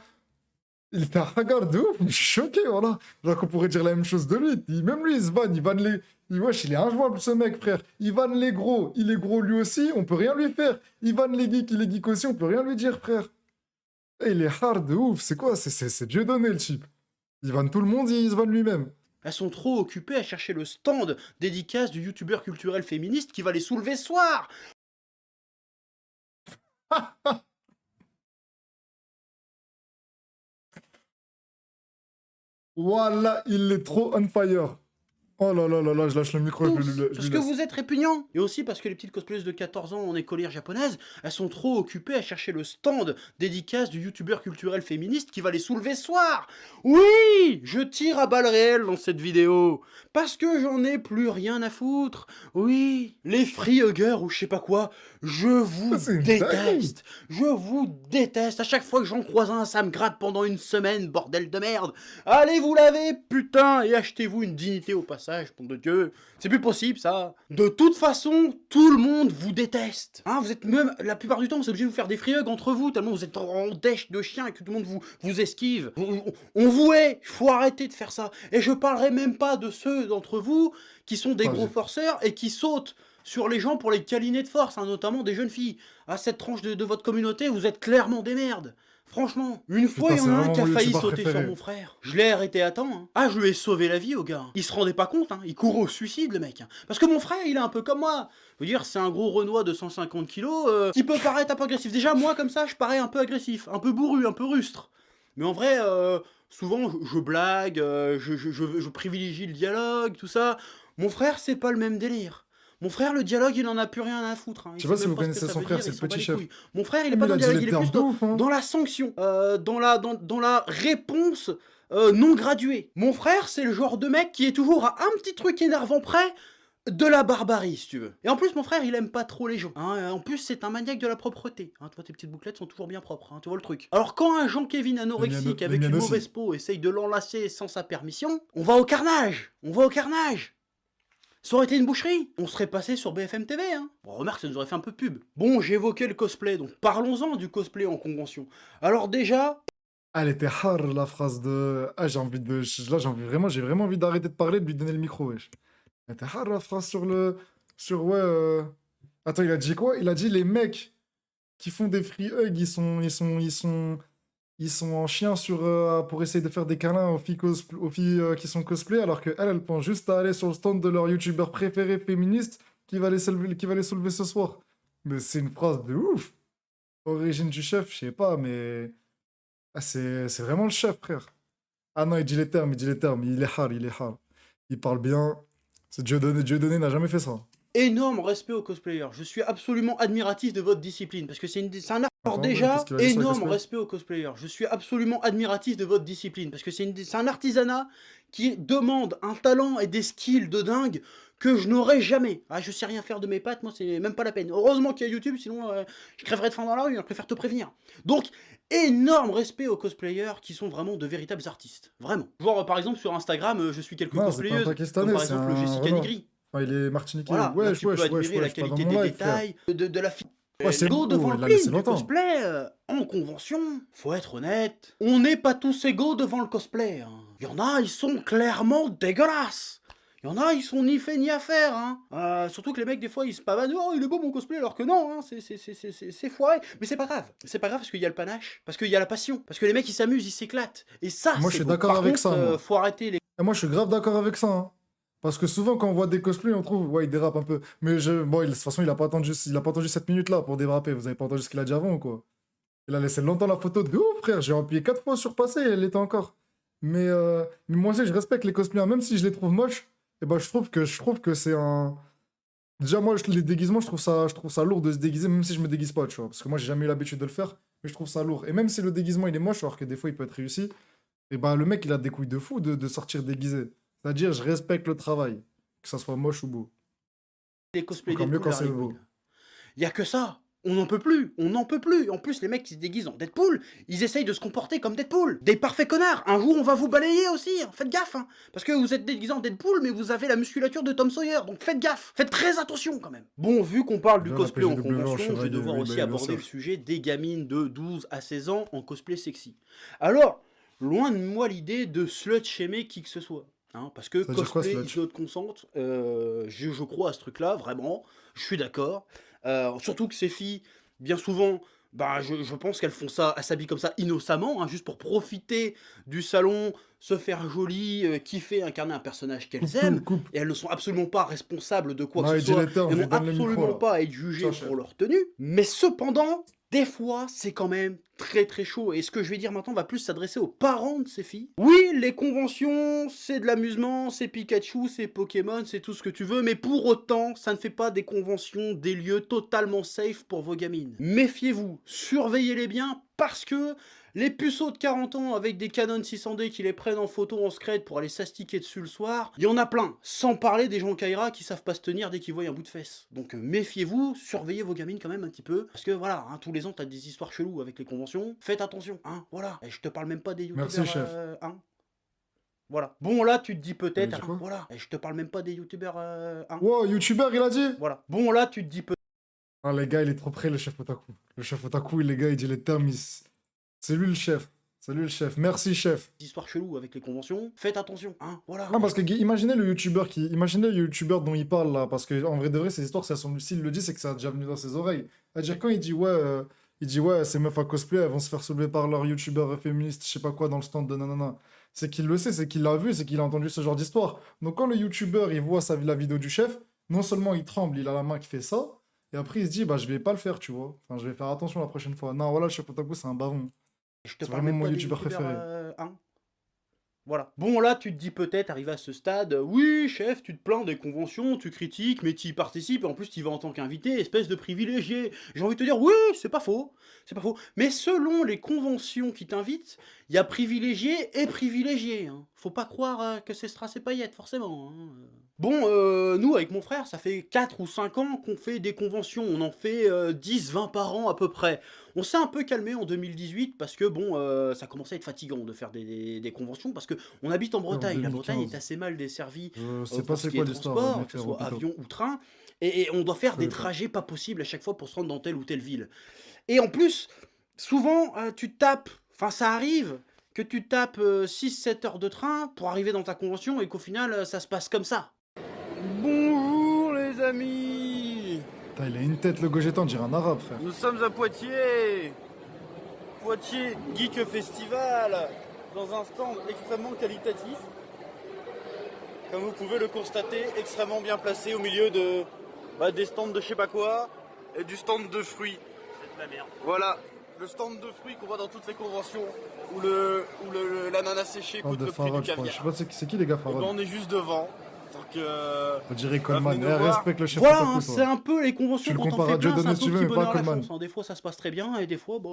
Il est un regard de ouf, je suis choqué, voilà. Genre qu'on pourrait dire la même chose de lui. Même lui, il se vanne, les... Wesh, il est injouable, ce mec, frère. Il vanne les gros, il est gros lui aussi, on peut rien lui faire. Il vanne les geeks, il est geek aussi, on peut rien lui dire, frère. Et il est hard de ouf, c'est quoi? C'est Dieu donné, le type. Il vanne tout le monde, il se vanne lui-même. Elles sont trop occupées à chercher le stand dédicace du youtubeur culturel féministe qui va les soulever ce soir. Voilà, il est trop on fire. Oh là là là là, je lâche le micro, Tous, je parce lui que laisse. vous êtes répugnants. Et aussi parce que les petites cosplayeuses de 14 ans en écolière japonaise, elles sont trop occupées à chercher le stand dédicace du youtubeur culturel féministe qui va les soulever ce soir. Oui, je tire à balles réelles dans cette vidéo. Parce que j'en ai plus rien à foutre. Oui, les free huggers ou je sais pas quoi, je vous C'est une dinguerie. déteste. Je vous déteste. À chaque fois que j'en croise un, ça me gratte pendant une semaine, bordel de merde. Allez vous laver, putain, et achetez-vous une dignité au passage, nom de Dieu. C'est plus possible, ça. De toute façon, tout le monde vous déteste. Hein, vous êtes même, la plupart du temps, vous êtes obligé de vous faire des free hugs entre vous, tellement vous êtes en dèche de chien et que tout le monde vous esquive. On vous hait, faut arrêter de faire ça. Et je parlerai même pas de ceux d'entre vous qui sont des Ah, gros forceurs et qui sautent sur les gens pour les câliner de force, hein, notamment des jeunes filles. À cette tranche de votre communauté, vous êtes clairement des merdes. Franchement, une fois, putain, il y en c'est a un vraiment qui a mon failli youtubeur sauter sur préféré. mon frère. Je l'ai arrêté à temps. Hein. Ah, je lui ai sauvé la vie au gars. Il se rendait pas compte, hein. Il court au suicide, le mec. Hein. Parce que mon frère, il est un peu comme moi. Je veux dire, c'est un gros Renoir de 150 kilos qui peut paraître un peu agressif. Déjà, moi, comme ça, je parais un peu agressif, un peu bourru, un peu rustre. Mais en vrai, souvent, je blague, je privilégie le dialogue, tout ça. Mon frère, c'est pas le même délire. Mon frère, le dialogue, il en a plus rien à foutre. Hein. Je Il sais sait pas si même vous pas ce que connaissez ça son veut frère, dire, c'est il le s'en bat petit les chef. couilles. Mon frère, il est Mais pas il dans a le dit dialogue, les il est termes plus de ouf, hein. dans la sanction, dans la réponse non graduée. Mon frère, c'est le genre de mec qui est toujours à un petit truc énervant près de la barbarie, si tu veux. Et en plus, mon frère, il aime pas trop les gens. Hein. En plus, c'est un maniaque de la propreté. Hein. Tu vois, tes petites bouclettes sont toujours bien propres. Hein. Tu vois le truc. Alors, quand un Jean-Kévin anorexique Les avec miennes une aussi. mauvaise peau essaye de l'enlacer sans sa permission, on va au carnage. On va au carnage. Ça aurait été une boucherie, on serait passé sur BFM TV, hein. Bon, remarque, ça nous aurait fait un peu de pub. Bon, j'ai évoqué le cosplay, donc parlons-en du cosplay en convention. Alors déjà... Ah, elle était hard, la phrase de. Ah, j'ai envie de. Là, j'ai vraiment envie d'arrêter de parler, de lui donner le micro, wesh. Elle était hard, la phrase sur le. Sur, ouais. Attends, il a dit quoi? Il a dit les mecs qui font des free hugs, ils sont en chien sur, pour essayer de faire des câlins aux filles qui sont cosplay, alors qu'elles, elles pensent juste à aller sur le stand de leur youtubeur préféré féministe qui va les soulever ce soir. Mais c'est une phrase de ouf. Origine du chef, je sais pas, mais. Ah, c'est vraiment le chef, frère. Ah non, il dit les termes, il dit les termes. Il est hard, il est hard. Il parle bien. C'est Dieudonné, Dieudonné n'a jamais fait ça. Énorme respect aux cosplayers. Je suis absolument admiratif de votre discipline, parce que c'est un art. Alors Attends, ouais, déjà, qu'est-ce qu'il a dit sur le énorme cosplay? respect aux cosplayers. Je suis absolument admiratif de votre discipline, parce que c'est un artisanat qui demande un talent et des skills de dingue que je n'aurais jamais. Ah, je sais rien faire de mes pattes, moi c'est même pas la peine. Heureusement qu'il y a YouTube, sinon je crèverais de faim dans la rue, je préfère te prévenir. Donc, énorme respect aux cosplayers qui sont vraiment de véritables artistes. Vraiment. Genre, par exemple, sur Instagram, je suis quelques Non, c'est pas un cosplayeuses, comme Pakistanais, par c'est exemple un Jessica Renoir. Nigri. Enfin, il est martiniquais. Voilà, là Wesh, tu peux wesh, wesh, admirer la wesh, pas dans qualité mon des live, frère. détails, de la fille. Ouais, c'est Égaux beau, devant il le l'a laissé clean du longtemps. cosplay, en convention, faut être honnête. On n'est pas tous égaux devant le cosplay. Hein. Y en a, ils sont clairement dégueulasses. Y en a, ils sont ni fait ni à faire. Hein. Surtout que les mecs, des fois, ils se pavanent. Oh, il est beau mon cosplay, alors que non, hein, c'est foiré. Mais c'est pas grave. C'est pas grave parce qu'il y a le panache, parce qu'il y a la passion, parce que les mecs, ils s'amusent, ils s'éclatent. Et ça, Moi, je c'est suis beau. d'accord Par avec contre, ça, moi. faut arrêter les... Et moi, je suis grave d'accord avec ça, hein. Parce que souvent, quand on voit des cosplays, on trouve, ouais, il dérape un peu. Mais bon, de toute façon, il a pas attendu 7 minutes là pour déraper. Vous avez pas entendu ce qu'il a dit avant ou quoi? Il a laissé longtemps la photo de ouf, frère. J'ai appuyé 4 fois sur passer et elle était encore. Mais moi aussi, je respecte les cosplayers, même si je les trouve moches. Et ben, je trouve que c'est un. Déjà, moi, les déguisements, je trouve ça lourd de se déguiser, même si je me déguise pas, tu vois. Parce que moi, j'ai jamais eu l'habitude de le faire, mais je trouve ça lourd. Et même si le déguisement, il est moche, alors que des fois, il peut être réussi, et ben, le mec, il a des couilles de fou de sortir déguisé. C'est-à-dire, je respecte le travail, que ça soit moche ou beau. les cosplays Encore mieux Deadpool quand c'est d'Harley beau. Quinn. Y a que ça. On n'en peut plus, on n'en peut plus. En plus, les mecs qui se déguisent en Deadpool, ils essayent de se comporter comme Deadpool. Des parfaits connards. Un jour, on va vous balayer aussi. Hein. Faites gaffe. Hein. Parce que vous êtes déguisé en Deadpool, mais vous avez la musculature de Tom Sawyer. Donc faites gaffe. Faites très attention quand même. Bon, vu qu'on parle du Bien, cosplay en la PGW en convention, je vais chevalier, devoir oui, aussi bah, bien aborder sûr. le sujet des gamines de 12 à 16 ans en cosplay sexy. Alors, loin de moi l'idée de slut-shamer qui que ce soit. Hein, parce que Ça veut dire quoi, cosplay slut? is not consent, je crois à ce truc-là, vraiment. Je suis d'accord. Surtout que ces filles, bien souvent, bah, je pense qu'elles font ça, elles s'habillent comme ça innocemment, hein, juste pour profiter du salon, se faire jolie, kiffer, incarner un personnage qu'elles Coupe tout, aiment, coupe. et elles ne sont absolument pas responsables de quoi Non, que il ce dit soit, les termes, elles je lui n'ont donne le micro, absolument là. pas à être jugées Tiens, chef. pour leur tenue, mais cependant, des fois, c'est quand même très très chaud. Et ce que je vais dire maintenant va plus s'adresser aux parents de ces filles. Oui, les conventions, c'est de l'amusement, c'est Pikachu, c'est Pokémon, c'est tout ce que tu veux, mais pour autant, ça ne fait pas des conventions des lieux totalement safe pour vos gamines. Méfiez-vous, surveillez-les bien, parce que les puceaux de 40 ans avec des Canon 600D qui les prennent en photo en scred pour aller s'astiquer dessus le soir, il y en a plein. Sans parler des gens Kaira qui savent pas se tenir dès qu'ils voient un bout de fesse. Donc méfiez-vous, surveillez vos gamines quand même un petit peu. Parce que voilà, hein, tous les ans t'as des histoires cheloues avec les conventions. Faites attention, hein, voilà. Et je te parle même pas des Merci, youtubeurs, chef. hein. Voilà. Bon là tu te dis T'allais peut-être, dire hein, quoi? voilà. Et je te parle même pas des youtubeurs, hein. Wow, youtubeur, il a dit? Voilà. Bon là tu te dis peut-être Ah, les gars, il est trop près, le chef Otaku. Le chef Otaku, les gars, il dit les termes. C'est lui le chef. C'est lui le chef. Merci, chef. des histoires cheloues avec les conventions. Faites attention, hein, voilà. Non, parce que imaginez le youtubeur dont il parle là, parce que en vrai de vrai, ces histoires, s'il le dit, c'est que ça a déjà venu dans ses oreilles. C'est-à-dire quand il dit ouais, ces meufs à cosplay, elles vont se faire soulever par leur youtubeur féministe, je sais pas quoi, dans le stand de nanana. C'est qu'il le sait, c'est qu'il l'a vu, c'est qu'il a entendu ce genre d'histoire. Donc quand le youtubeur il voit la vidéo du chef, non seulement il tremble, il a la main qui fait ça, et après il se dit bah je vais pas le faire, tu vois. Enfin, je vais faire attention la prochaine fois. Non, voilà, le chef Otaku, c'est un baron. Je te C'est parle vraiment même mon pas des youtubeur youtubeurs, préféré. hein. Voilà. Bon, là, tu te dis peut-être, arrivé à ce stade, oui, chef, tu te plains des conventions, tu critiques, mais tu y participes, et en plus, tu y vas en tant qu'invité, espèce de privilégié. J'ai envie de te dire, oui, c'est pas faux, c'est pas faux. Mais selon les conventions qui t'invitent, il y a privilégié et privilégié. Hein. Faut pas croire que c'est strass et paillettes, forcément. Hein. Bon, nous, avec mon frère, ça fait 4 ou 5 ans qu'on fait des conventions. On en fait 10, 20 par an à peu près. On s'est un peu calmé en 2018 parce que, bon, ça commençait à être fatigant de faire des conventions parce qu'on habite en Ouais, en Bretagne. La Bretagne est 2015. assez mal desservie Je sais pas pour ce c'est qui quoi est l'histoire, transport, mes que ce frères, soit hôpitaux. avion ou train. Et on doit faire Je des savais pas. trajets pas possibles à chaque fois pour se rendre dans telle ou telle ville. Et en plus, souvent, tu tapes, enfin ça arrive que tu tapes 6-7 heures de train pour arriver dans ta convention et qu'au final, ça se passe comme ça. Bonjour les amis. Putain, il a une tête, le Gogétan, on dirait un arabe, frère. Nous sommes à Poitiers. Poitiers Geek Festival, dans un stand extrêmement qualitatif. Comme vous pouvez le constater, extrêmement bien placé au milieu des stands de je sais pas quoi et du stand de fruits. C'est de la merde. Voilà, le stand de fruits qu'on voit dans toutes les conventions où l'ananas séché Parle coûte de le prix du Farad, je crois. Je sais caviar. pas c'est qui les gars, Et ben Farad? on est juste devant. Donc On dirait bah, Coleman. venez Eh, nous voir. respecte le chef Voilà, Otaku, hein, c'est toi. un peu les Tu conventions le quand on compares fait à plein, c'est Dieudonné un si peu tu veux, petit mais pas à bonheur à la Coleman. chance. Hein. Des fois ça se passe très bien et des fois bah,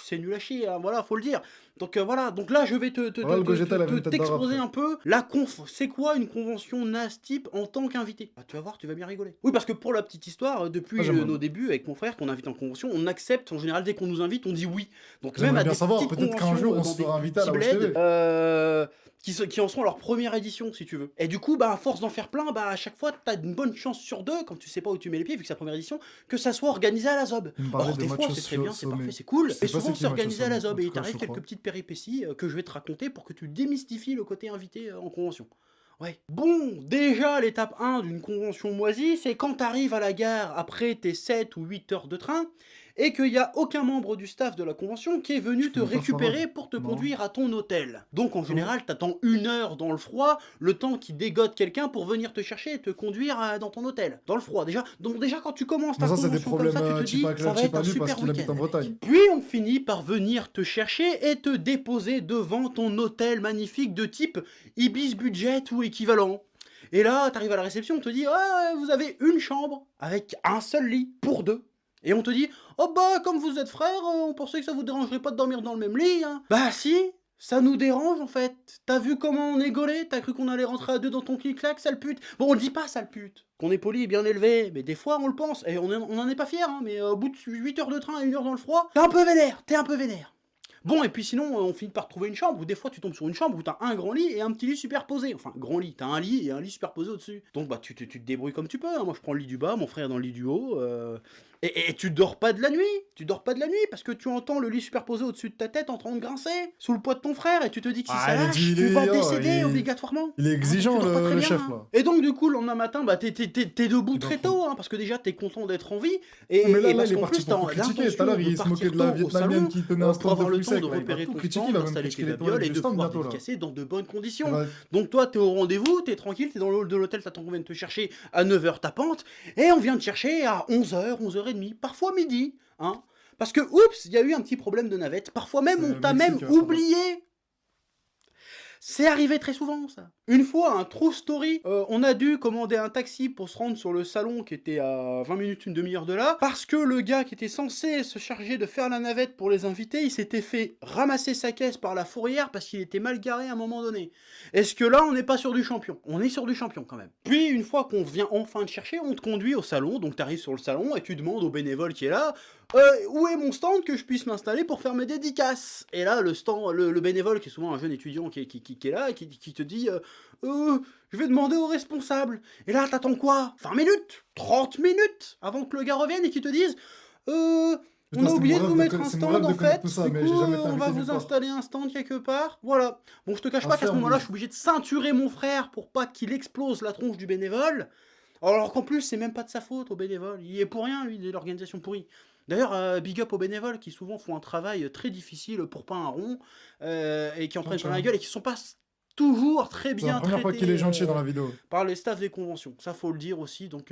c'est nul à chier. Hein. Voilà, faut le dire. Donc voilà, donc là je vais Voilà, le Gogéta, il avait une tête d'arabe, t'exposer frère. un peu la conf. C'est quoi une convention NASTIP en tant qu'invité? Bah, tu vas voir, tu vas bien rigoler. Oui, parce que pour la petite histoire, depuis Ah, nos débuts avec mon frère qu'on invite en convention, on accepte en général dès qu'on nous invite, on dit oui. Donc même J'aimerais à bien des savoir, petites peut-être qu'un conventions jour on dans se des fera inviter à petits la Wesh bleds, TV. qui en sont à leur première édition, si tu veux. Et du coup, bah, à force d'en faire plein, bah, à chaque fois, t'as une bonne chance sur deux, quand tu sais pas où tu mets les pieds, vu que c'est la première édition, que ça soit organisé à la ZOB. Il me parlait Or, de des fois, Mathieu c'est très bien, c'est Sommet. parfait, c'est cool. Je sais Et pas souvent, c'est qui c'est Mathieu organisé à la Sommet, ZOB. en Et tout il cas, t'arrive je quelques crois. petites péripéties que je vais te raconter pour que tu démystifies le côté invité en convention. Ouais. Bon, déjà, l'étape 1 d'une convention moisie, c'est quand t'arrives à la gare après tes 7 ou 8 heures de train, et qu'il n'y a aucun membre du staff de la convention qui est Je venu te connais pas Farad. récupérer pour te Non. conduire à ton hôtel. Donc en Ah bon? général, t'attends 1 heure dans le froid, le temps qu'il dégote quelqu'un pour venir te chercher et te conduire dans ton hôtel. Dans le froid, déjà. Donc déjà, quand tu commences Mais ta ça, c'est des convention comme problèmes ça, tu te dis, ça va être un lui parce super qu'il habite week-end, en mec. Bretagne. Puis on finit par venir te chercher et te déposer devant ton hôtel magnifique de type Ibis Budget ou équivalent. Et là, t'arrives à la réception, on te dit, ah, vous avez une chambre avec un seul lit pour deux. Et on te dit, oh bah, comme vous êtes frères, on pensait que ça vous dérangerait pas de dormir dans le même lit. Hein. Bah si, ça nous dérange en fait. T'as vu comment on est gaulé? T'as cru qu'on allait rentrer à deux dans ton clic-clac, sale pute? Bon, on le dit pas, sale pute. Qu'on est poli et bien élevé, mais des fois on le pense. Et on en est pas fiers, hein, mais au bout de 8 heures de train et 1 heure dans le froid, t'es un peu vénère. Bon, et puis sinon, on finit par trouver une chambre, ou des fois tu tombes sur une chambre où t'as un grand lit et un petit lit superposé. Enfin, grand lit, t'as un lit et un lit superposé au-dessus. Donc bah tu te débrouilles comme tu peux. Hein. Moi je prends le lit du bas, mon frère est dans le lit du haut. Et tu dors pas de la nuit. Tu dors pas de la nuit parce que tu entends le lit superposé au-dessus de ta tête en train de grincer, sous le poids de ton frère, et tu te dis que si ça lâche, tu vas décéder obligatoirement. Il est exigeant, Donc tu dors pas très le bien, chef, hein. là. Et donc du coup, le lendemain matin, bah t'es debout Il très dort trop. tôt, hein, parce que déjà t'es content d'être en vie. Mais là, Et parce il est qu'en parti plus, pour t'as tout critiquer. Tout à l'intention l'heure, de il se moquait partir de la tôt au Vietnamienne salon qui tenait un pour stand de avoir le fruits temps de secs, là. Il va repérer tout ton critiquer, stand, il va même d'installer tes critiquer les toilettes babioles et du de stand pouvoir bientôt, là. dédicacer dans de bonnes Il conditions. va- Donc toi, t'es au rendez-vous, t'es tranquille, t'es dans le hall de l'hôtel, t'attends qu'on vienne te chercher à 9 h tapante, et on vient te chercher à 11 h, 11 h 30, parfois midi, hein. Parce que, oups, il y a eu un petit problème de navette. Parfois même, C'est on le t'a Mexique même qui va faire ça. oublié. C'est arrivé très souvent, ça. Une fois, un true story, on a dû commander un taxi pour se rendre sur le salon qui était à 20 minutes, une demi-heure de là, parce que le gars qui était censé se charger de faire la navette pour les invités, il s'était fait ramasser sa caisse par la fourrière parce qu'il était mal garé à un moment donné. Est-ce que là, on n'est pas sur du champion? On est sur du champion quand même. Puis, une fois qu'on vient enfin te chercher, on te conduit au salon, donc t'arrives sur le salon et tu demandes au bénévole qui est là, où est mon stand que je puisse m'installer pour faire mes dédicaces? Et là, le bénévole, qui est souvent un jeune étudiant qui est là, qui te dit je vais demander au responsable. Et là, t'attends quoi? 20 minutes? 30 minutes avant que le gars revienne et qu'il te dise on Putain, a oublié de vous mettre un c'est mon stand rêve de en connaître fait, tout ça, du mais coup j'ai jamais été on va invité nulle vous part. installer un stand quelque part. Voilà. Bon, je te cache À pas qu'à ce faire, moment-là, lui. je suis obligé de ceinturer mon frère pour pas qu'il explose la tronche du bénévole. Alors qu'en plus, c'est même pas de sa faute au bénévole. Il est pour rien, lui, il est l'organisation pourrie. D'ailleurs, big up aux bénévoles qui souvent font un travail très difficile pour pas un rond et qui en Tiens, prennent plein la tiens. gueule et qui sont pas toujours très C'est la bien première fois qu'il traités est gentil dans la vidéo. par les staffs des conventions. Ça, faut le dire aussi. Donc,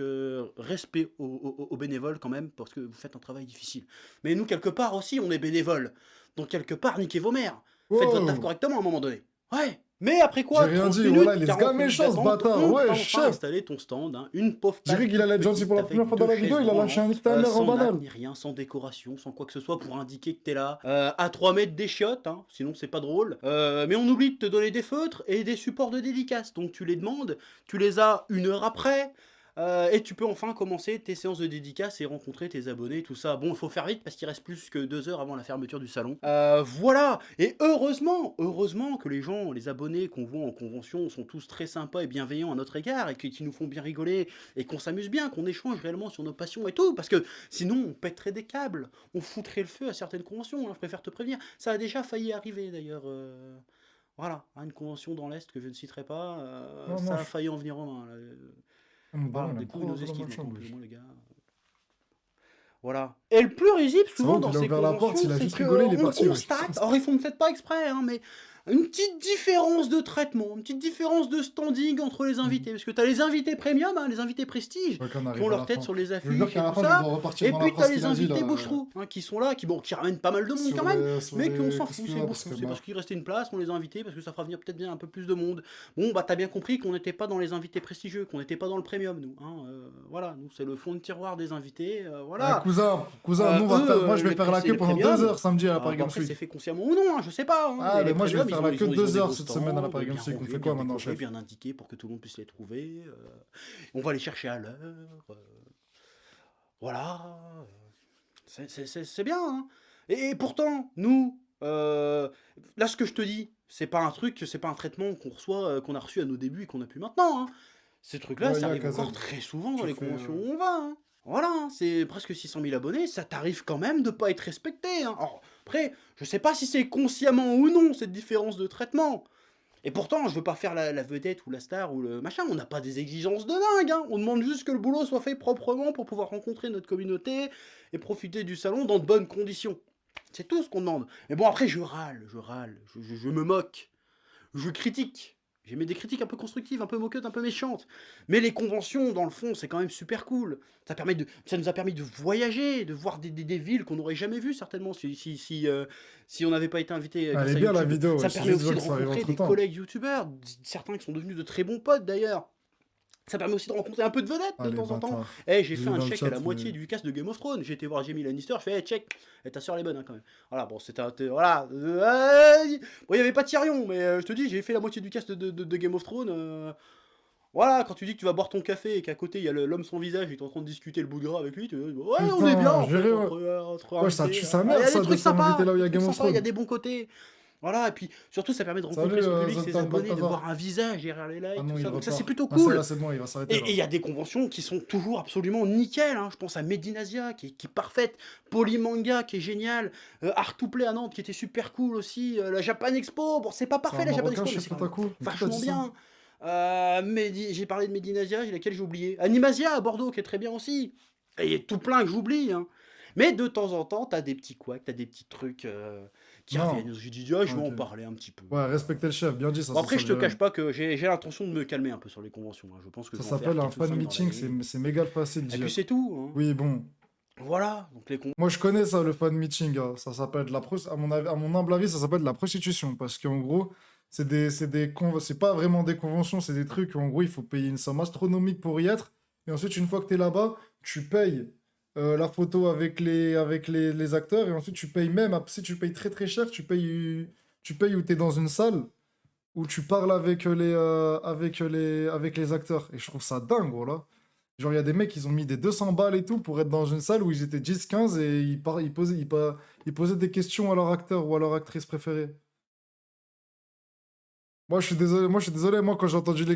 respect aux bénévoles quand même parce que vous faites un travail difficile. Mais nous, quelque part aussi, on est bénévoles. Donc, quelque part, niquez vos mères. Faites votre taf Wow! correctement à un moment donné. Ouais. Mais après J'ai quoi, rien 30 dit, minutes, voilà, il est 40 gars minutes méchant ce d'attente, bâtard. on Ouais, t'a enfin chef! installé ton stand, hein. Une pauvre Je dirais table qu'il allait être toute gentil pour la petite première avec fois dans deux la vidéo, chaises il a devant, lâché hein, un nique ta mère en sans nappe, banal. ni rien, sans décoration, sans quoi que ce soit pour indiquer que t'es là. À 3 mètres des chiottes, hein, sinon c'est pas drôle. Mais on oublie de te donner des feutres et des supports de dédicace. Donc tu les demandes, tu les as une heure après. Et tu peux enfin commencer tes séances de dédicace et rencontrer tes abonnés, tout ça. Bon, il faut faire vite parce qu'il reste plus que 2 heures avant la fermeture du salon. Voilà. Et heureusement que les gens, les abonnés qu'on voit en convention sont tous très sympas et bienveillants à notre égard et qui nous font bien rigoler et qu'on s'amuse bien, qu'on échange réellement sur nos passions et tout. Parce que sinon, on pèterait des câbles, on foutrait le feu à certaines conventions, hein, je préfère te prévenir. Ça a déjà failli arriver d'ailleurs. Voilà, à une convention dans l'Est que je ne citerai pas, Non, ça non, a failli en venir aux mains. Là. Mon Voilà, daron, il des aime coups, il trop nous la esquive machin, maintenant, plus ou wesh. moins, le gars. Voilà. Et le plus risible, C'est bon souvent, qu'il dans a ces ouvert la porte, conventions, il a c'est juste rigolé, il est qu'on parti, wesh. constate, alors ils font peut-être pas exprès, hein, mais une petite différence de traitement, une petite différence de standing entre les invités. Parce que t'as les invités premium, hein, les invités prestige, Ouais, qu'on qui arrive ont à leur la tête fin. sur les Je veux affiches dire et qu'à la tout fin, je ça. dois repartir Et dans la puis t'as phrase les qu'il a dit invités là. bouche-trous, hein, qui sont là, qui ramènent pas mal de monde quand même, mais qui on s'en fout, c'est Parce bouche-trou. que C'est parce qu'il restait une place, on les a invités parce que ça fera venir peut-être bien un peu plus de monde. Bon, bah t'as bien compris qu'on n'était pas dans les invités prestigieux, qu'on n'était pas dans le premium, nous. Hein, voilà, nous c'est le fond de tiroir des invités, Ah, voilà. cousin, nous, moi je vais Les faire la queue les pendant 2 premium, heures samedi à la Paris bon Games après c'est Week. fait consciemment ou non, hein, je sais pas. Hein, Ah, mais mais les moi je vais premium, faire la queue ils ont 2 des heures beaux cette semaine à la stands, Paris Games bien Week. On rangés, fait bien quoi maintenant, décorés, chef? bien indiqués pour que tout le monde puisse les trouver. On va les chercher à l'heure. Voilà. C'est bien. Hein. Et pourtant, nous, là ce que je te dis, c'est pas un truc, c'est pas un traitement qu'on reçoit, qu'on a reçu à nos débuts et qu'on a plus maintenant. Hein. Ces trucs-là, Ouais, ça y'a arrive encore Kazan. très souvent dans Tu les fais. conventions où on va. Hein. Voilà, hein, c'est presque 600 000 abonnés, ça t'arrive quand même de pas être respecté. Hein. Alors, après, je sais pas si c'est consciemment ou non cette différence de traitement. Et pourtant, je veux pas faire la vedette ou la star ou le machin, on n'a pas des exigences de dingue. Hein. On demande juste que le boulot soit fait proprement pour pouvoir rencontrer notre communauté et profiter du salon dans de bonnes conditions. C'est tout ce qu'on demande. Mais bon, après, je râle, je me moque, je critique. J'ai mis des critiques un peu constructives, un peu moqueuses, un peu méchantes. Mais les conventions, dans le fond, c'est quand même super cool. Ça nous a permis de voyager, de voir des villes qu'on n'aurait jamais vues, certainement, si on n'avait pas été invité Elle grâce est à bien la YouTube. vidéo, Ça c'est permet juste aussi de que ça arrive rencontrer entre des temps. collègues youtubeurs, certains qui sont devenus de très bons potes d'ailleurs. Ça permet aussi de rencontrer un peu de vedettes Ah, de les temps en temps. bâtards. J'ai J'ai fait vu un dans le check chat, à la mais. moitié du cast de Game of Thrones. J'ai été voir Jamie Lannister, je fais check. Et ta soeur elle est bonne hein, quand même. Voilà, bon, voilà. Bon, il n'y avait pas Tyrion, mais je te dis, j'ai fait la moitié du cast de Game of Thrones. Voilà, quand tu dis que tu vas boire ton café et qu'à côté il y a l'homme sans visage et tu es en train de discuter le bout de gras avec lui, tu dis, ouais, on est bien Putain, en fait, ouais. entre Ouais, ça invités. tue sa Il y mère, a ça, des de trucs se faire inviter sympas, là où il y a des trucs Game of sympas, il y a Thrones. des bons côtés. Voilà, et puis surtout ça permet de rencontrer Salut, son public, ses Zoltan abonnés, de Balthazar. voir un visage derrière les likes, Ah non, tout il ça. Donc ça c'est repart. plutôt Ah, ça y cool. est, c'est bon, il va s'arrêter Et là. il y a des conventions qui sont toujours absolument nickel. Hein. Je pense à Medinasia qui est parfaite, Polymanga qui est génial, Art to Play à Nantes qui était super cool aussi, la Japan Expo. Bon, c'est pas C'est parfait un la Japan Marocain, Expo, mais chef c'est quand même Otaku. Mais qui t'a vachement dit ça? bien. J'ai parlé de Medinasia, laquelle j'ai oublié. Animasia à Bordeaux qui est très bien aussi. Et il y a tout plein que j'oublie. Hein. Mais de temps en temps, t'as des petits couacs, t'as des petits trucs qui Non. reviennent. J'ai dit, ah, je vais en Ok. parler un petit peu. Ouais, respectez le chef, bien dit, ça Bon, après, je te servirait. cache pas que j'ai l'intention de me calmer un peu sur les conventions. Hein. Je pense que Ça je vais en faire s'appelle un quelques-uns fan dans meeting, l'année. c'est méga facile Et d'y puis être. c'est tout. Hein. Oui, bon. Voilà, donc les Moi, je connais ça, le fan meeting, hein. Ça s'appelle de la à mon avis, à mon humble avis, ça s'appelle de la prostitution. Parce qu'en gros, c'est pas vraiment des conventions, c'est des trucs où en gros, il faut payer une somme astronomique pour y être. Et ensuite, une fois que tu es là-bas, tu payes la photo avec les acteurs. Et ensuite, tu payes même, si tu payes très très cher, tu payes où tu es dans une salle où tu parles avec les acteurs. Et je trouve ça dingue, gros, là. Genre, il y a des mecs, ils ont mis des 200 balles et tout pour être dans une salle où ils étaient 10-15 et ils posaient des questions à leur acteur ou à leur actrice préférée. Moi, quand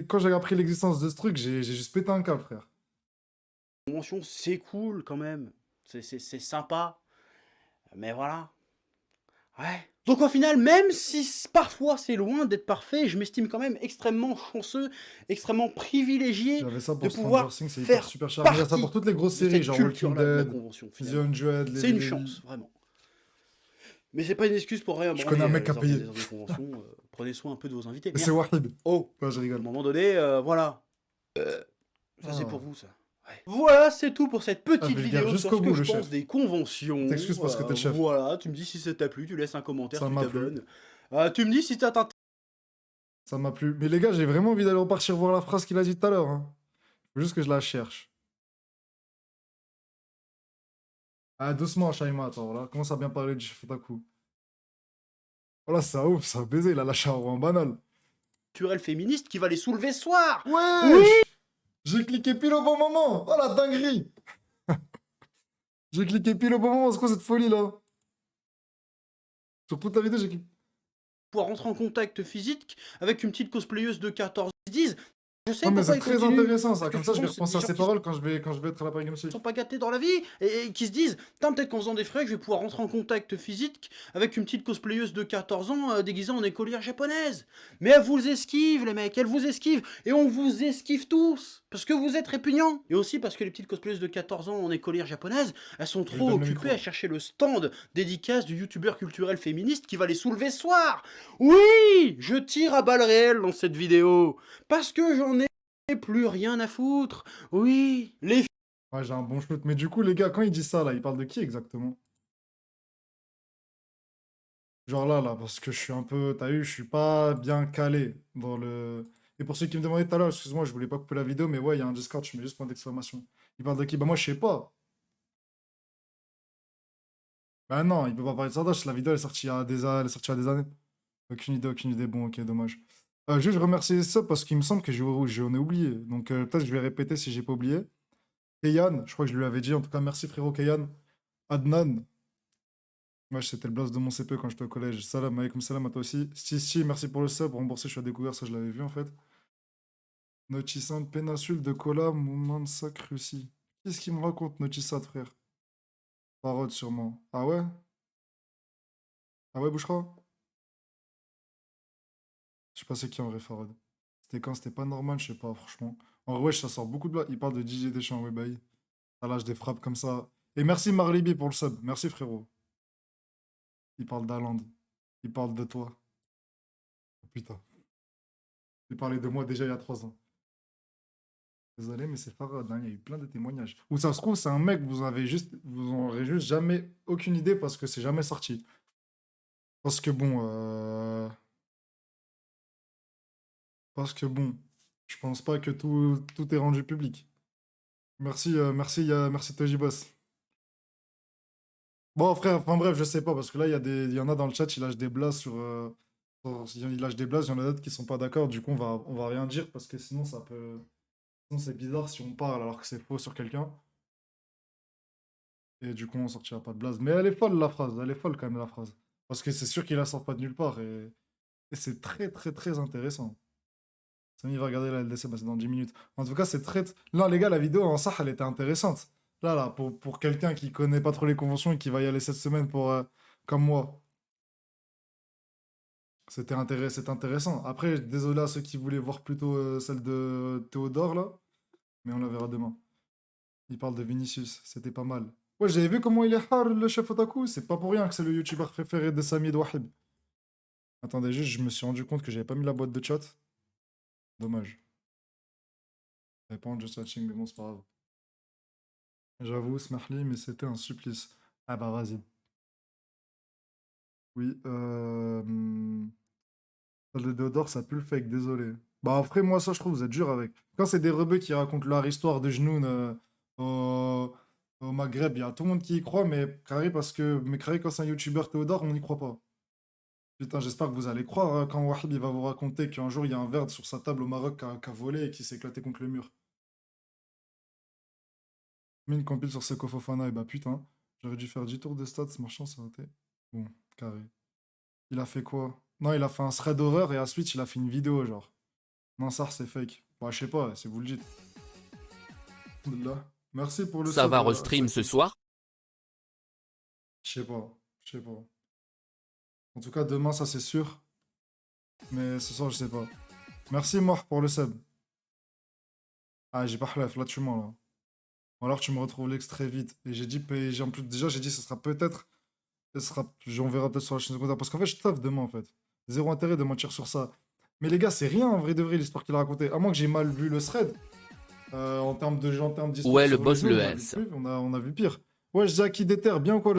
quand j'ai appris l'existence de ce truc, j'ai juste pété un câble, frère. conventions, c'est cool quand même. C'est sympa. Mais voilà. Ouais. Donc au final, même si parfois c'est loin d'être parfait, je m'estime quand même extrêmement chanceux, extrêmement privilégié J'avais ça de pour Stranger pouvoir Things, c'est hyper faire super cher. Mais il y a ça pour partie toutes les grosses de séries, cette genre Walking culture-là de la Dead, convention The finalement. Hundred, C'est une chance, vraiment. Mais c'est pas une excuse pour rien Je connais un branler mec qui a les payé. organisateurs de conventions. Prenez soin un peu de vos invités. C'est Merde. Wahid. Oh, Ouais, je à un rigole. moment donné, voilà. Ça c'est pour Ah, vous ça. Ouais. Voilà, c'est tout pour cette ah, petite vulgaire vidéo sur jusqu'au ce que bout, je le pense chef. des conventions. T'excuses parce que t'es le chef. Voilà, tu me dis si ça t'a plu, tu laisses un commentaire, Ça tu m'a plu. t'abonnes. Tu me dis si ça t'intéresse. Ça m'a plu. Mais les gars, j'ai vraiment envie d'aller repartir voir la phrase qu'il a dit tout à l'heure, hein. Faut juste que je la cherche. Ah, doucement, Shaima, attends, voilà. Commence à bien parler du chef Otaku. Voilà, ça ouf, ça a baisé, il a lâché un roi banal. Culturel féministe qui va les soulever ce soir. Oui, Wesh! J'ai cliqué pile au bon moment! Oh la dinguerie! J'ai cliqué pile au bon moment, c'est quoi cette folie là? Sur toute la vidéo, j'ai cliqué. pouvoir rentrer en contact physique avec une petite cosplayeuse de 14-10. Je sais Non, mais pourquoi c'est ils très continuent. intéressant ça, Parce que comme ça je vais souvent, c'est repenser des à gens ses qui paroles quand je vais être à la Paris Games Week. sont pas gâtés dans la vie et qui se disent putain, peut-être qu'en faisant des frais, je vais pouvoir rentrer en contact physique avec une petite cosplayeuse de 14 ans déguisée en écolière japonaise. Mais elle vous esquive, les mecs, elle vous esquive. Et on vous esquive tous. Parce que vous êtes répugnants. Et aussi parce que les petites cosplayeuses de 14 ans en écolière japonaise, elles sont Je lui trop donne le occupées micro. à chercher le stand dédicace du youtubeur culturel féministe qui va les soulever ce soir. Oui, je tire à balles réelles dans cette vidéo. Parce que j'en ai plus rien à foutre. Oui, les Ouais, j'ai un bon shoot. Mais du coup, les gars, quand il dit ça là, il parle de qui exactement? Genre là, parce que je suis un peu. T'as vu, je suis pas bien calé dans le. Et pour ceux qui me demandaient tout à l'heure, excuse-moi, je voulais pas couper la vidéo, mais ouais, il y a un Discord, je mets juste point d'exclamation. Il parle de qui? Bah, moi, je sais pas. Bah, non, il peut pas parler de Sardache, la vidéo elle est sortie il y a elle est sortie il y a des années. Aucune idée, aucune idée. Bon, ok, dommage. Juste, je remercie ça parce qu'il me semble que j'en ai oublié. Donc, peut-être je vais répéter si j'ai pas oublié. Keyan, je crois que je lui avais dit. En tout cas, merci frérot Keyan. Adnan. Ouais, c'était le blast de mon CP quand j'étais au collège. Salam alaikum salam à toi aussi. Stisti, merci pour le sub. Remboursé, je suis à découvert, ça je l'avais vu en fait. Nochisand, péninsule de Kola, Moumansak, Russie. Qu'est-ce qu'il me raconte, Nochisad, frère? Parode sûrement. Ah ouais? Ah ouais, Bouchra? Je sais pas c'est qui en vrai, Farod. C'était quand? C'était pas normal, je sais pas, franchement. En vrai, wesh, ça sort beaucoup de blagues. Il parle de DJ Deschamps, ouais, bah, ça lâche des frappes comme ça. Et merci Marlibi pour le sub. Merci frérot. Il parle d'Aland. Il parle de toi. Oh, putain. Il parlait de moi déjà il y a 3 ans. Désolé, mais c'est Farod, hein, il y a eu plein de témoignages. Ou ça se trouve, c'est un mec, vous en aurez juste jamais aucune idée parce que c'est jamais sorti. Parce que bon, je pense pas que tout est rendu public. Merci, merci Toji Boss. Bon, frère, enfin bref, je sais pas, parce que là, il y en a dans le chat, ils lâchent des blases ils lâchent des blases, il y en a d'autres qui sont pas d'accord, du coup, on va rien dire, parce que sinon, sinon, c'est bizarre si on parle alors que c'est faux sur quelqu'un, et du coup, on sortira pas de blase. Mais elle est folle, la phrase, elle est folle quand même, la phrase. Parce que c'est sûr qu'il la sort pas de nulle part, et c'est très, très, très intéressant. Samy va regarder la LDC, bah, c'est dans 10 minutes. En tout cas, c'est très... Là, les gars, la vidéo en ça, elle était intéressante. Là, pour quelqu'un qui connaît pas trop les conventions et qui va y aller cette semaine comme moi, c'est intéressant. Après, désolé à ceux qui voulaient voir plutôt celle de Théodore, là, mais on la verra demain. Il parle de Vinicius, c'était pas mal. Ouais, j'avais vu comment il est hard, le chef Otaku. C'est pas pour rien que c'est le youtubeur préféré de Samy et de Wahib. Attendez, juste, je me suis rendu compte que j'avais pas mis la boîte de chat. Dommage. J'avais pas en just watching, mais bon, c'est pas grave. J'avoue, Smerly, mais c'était un supplice. Ah bah vas-y. Oui, le Déodore, ça pue le fake, désolé. Bah après, moi, ça, je trouve, vous êtes dur avec. Quand c'est des rebeux qui racontent leur histoire de Jnoun au... au Maghreb, il y a tout le monde qui y croit, mais Carré, quand c'est un youtubeur Théodore, on n'y croit pas. Putain, j'espère que vous allez croire hein, quand Wahid il va vous raconter qu'un jour, il y a un verre sur sa table au Maroc qui a volé et qui s'est éclaté contre le mur. Mine compile sur Seko Fofana, et bah putain, j'aurais dû faire 10 tours de stats, ce marchand, ça aurait été... Bon, carré. Il a fait quoi? Non, il a fait un thread d'horreur et ensuite il a fait une vidéo, genre. Non, ça, c'est fake. Bah, je sais pas, si vous le dites. Alhamdoulilah. Merci pour le Ça sub, va restream ce Saki. soir? Je sais pas, je sais pas. En tout cas, demain, ça c'est sûr. Mais ce soir, je sais pas. Merci, Mort, pour le sub. Ah, j'ai pashlaf, là tu mens, là. Ou alors tu me retrouves l'extrait vite. Et j'ai dit, en plus, déjà, j'ai dit, ce sera peut-être. On verra peut-être sur la chaîne secondaire. Parce qu'en fait, je taffe demain, en fait. Zéro intérêt de mentir sur ça. Mais les gars, c'est rien en vrai de vrai l'histoire qu'il a racontée. À moins que j'ai mal vu le thread. En termes d'histoire Ouais, le sur le boss genou, le on a vu S. plus, on a vu pire. Ouais, Jackie Déter, bien ou quoi